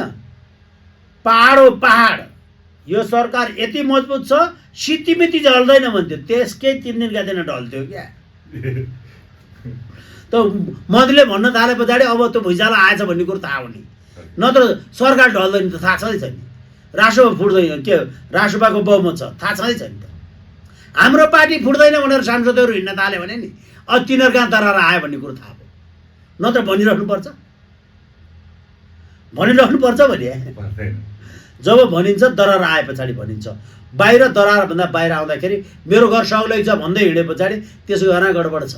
पहाड यो सरकार यति मजबुत छ सितिमिति ढल्दैन भन्थ्यो त्यसकै 3 दिनका दिन ढल्थ्यो क्या त मन्त्रीले भन्न थाले पछाडि अब त्यो भुइँचालो आएछ भन्ने कुरो थाहा हुने नत्र सरकार ढल्दैन त थाहा छँदै छैन रासोपा फुट्दैन के रासोपाको बहुमत छ थाहा छँदै छैन त हाम्रो पार्टी फुट्दैन भनेर सांसदहरू हिँड्न थाल्यो भने नि अब तिनीहरू कहाँ दरार आयो भन्ने कुरो थाहा भयो नत्र भनिराख्नुपर्छ भने जब भनिन्छ दरार आए पछाडि भनिन्छ बाहिर दरारभन्दा बाहिर आउँदाखेरि मेरो घर सग्लै छ भन्दै हिँडे पछाडि त्यसको घरमा गडबड छ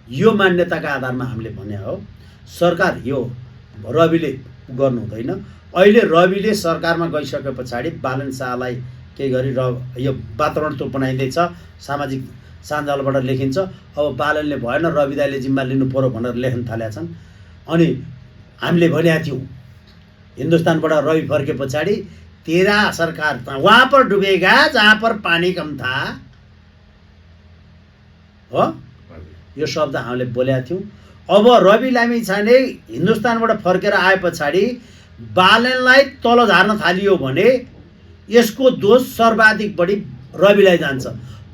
यो मान्यताका आधारमा हामीले भने हो सरकार यो रविले गर्नु हुँदैन अहिले रविले सरकारमा गइसके पछाडि बालन शाहलाई केही गरी यो वातावरण त्यो बनाइँदैछ सामाजिक सञ्जालबाट लेखिन्छ अब बालनले भएन रवि दाइले जिम्मा लिनु पर्यो भनेर लेख्न थालेका छन् अनि हामीले भनेका थियौँ हिन्दुस्तानबाट रवि फर्के पछाडि तेरा सरकार वहाँ पर डुबेगा जहाँ पर पानी कम था हो यो शब्द हामीले बोलेका थियौँ अब रवि लामिछाने हिन्दुस्तानबाट फर्केर आए पछाडि बालनलाई तल झार्न थालियो भने यसको दोष सर्वाधिक बढी रविलाई जान्छ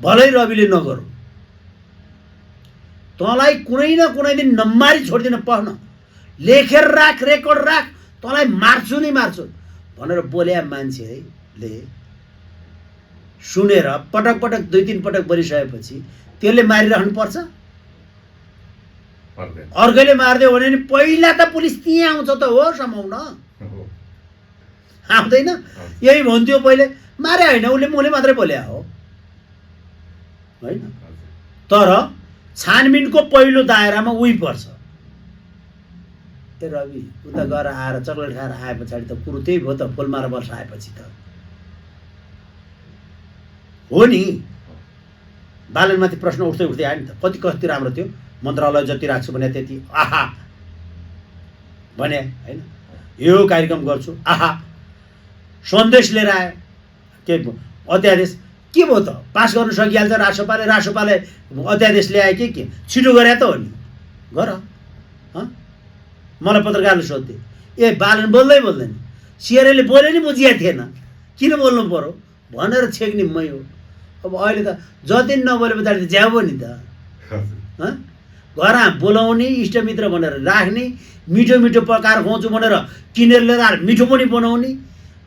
भलै रविले नगरौँ तँलाई कुनै न कुनै दिन नम्मारी छोड्दिन पढ्न लेखेर राख रेकर्ड राख तँलाई मार्छु नि मार्छु भनेर बोल्या मान्छेले सुनेर पटक पटक 2-3 पटक बोलिसकेपछि त्यसले मारिराख्नु पर्छ अर्कैले मारिदियो भने नि पहिला त पुलिस त्यहाँ आउँछ त हो समाउन आउँदैन यही भन्थ्यो पहिले मारे होइन उसले मैले मात्रै बोल्या हो होइन तर छानबिनको पहिलो दायरामा उही पर्छ ए रवि उता गएर आएर चक्लेट खाएर आए पछाडि त कुरो त्यही भयो त फुलमारा वर्ष आएपछि त हो नि बालनमाथि प्रश्न उठ्दै उठ्दै आयो नि त कति राम्रो थियो मन्त्रालय जति राख्छु भने त्यति आहा भने होइन यो कार्यक्रम गर्छु आहा सन्देश लिएर आयो के अध्यादेश के भयो त पास गर्न सकिहाल्छ रासोपाले अध्यादेश ल्यायो के छिटो गरे त हो नि गर मलाई पत्रकारले सोध्थे ए बालन बोल्दैन सिआरएले बोले नि बुझिया थिएन किन बोल्नु पर्यो भनेर छेक्ने मै हो अब अहिले त जति नबोले पछाडि त ज्याउ नि त घर बोलाउने इष्टमित्र भनेर राख्ने मिठो मिठो पकाएर खुवाउँछु भनेर किनेर लिएर आएर मिठो पनि बनाउने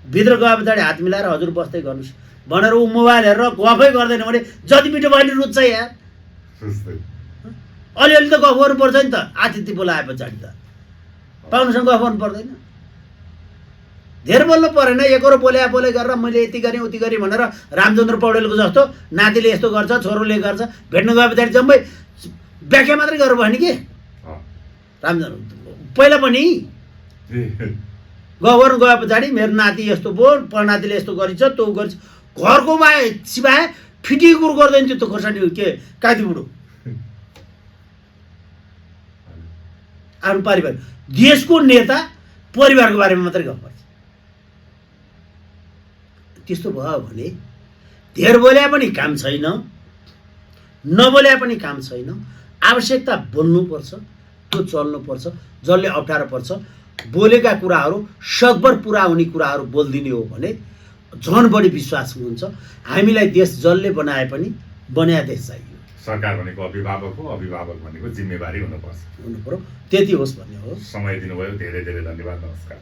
भित्र गए पछाडि हात मिलाएर हजुर बस्दै गर्नुहोस् भनेर ऊ मोबाइल हेरेर गफै गर्दैन भने जति मिठो भयो नि रुच्छ यार अलिअलि त गफ गर्नुपर्छ नि त आतिथ्य बोलाए पछाडि त पाहुनासँग गफ गर्नु पर्दैन धेरै बोल्नु परेन एकरो बोले गरेर मैले यति गरेँ उति गरेँ भनेर रामचन्द्र पौडेलको जस्तो नातिले यस्तो गर्छ छोरोले गर्छ भेट्न गए पछाडि जम्मै व्याख्या मात्रै गर्नु भयो नि के रामचन्द्र पहिला पनि गर्नु गए पछाडि मेरो नाति यस्तो भयो परनातिले यस्तो गरिन्छ त्यो गरिन्छ घरको सिवाय फिटी कुरो गर्दैन थियो त्यो खोर्सानी के काती बुढो आफ्नो परिवार देशको नेता परिवारको बारेमा मात्रै गफ गर्छ त्यस्तो भयो भने धेर बोल्या पनि काम छैन नबोल्या पनि काम छैन आवश्यकता बोल्नुपर्छ त्यो चल्नुपर्छ जसले अप्ठ्यारो पर्छ बोलेका कुराहरू सकभर पुरा हुने कुराहरू बोलिदिने हो भने झन् बढी विश्वास हुन्छ हामीलाई देश जसले बनाए पनि बनाया देश चाहियो सरकार भनेको अभिभावक हो अभिभावक भनेको जिम्मेवारी हुनुपर्छ हुनु पर्यो त्यति होस् भन्ने हो समय दिनुभयो धेरै धेरै धन्यवाद नमस्कार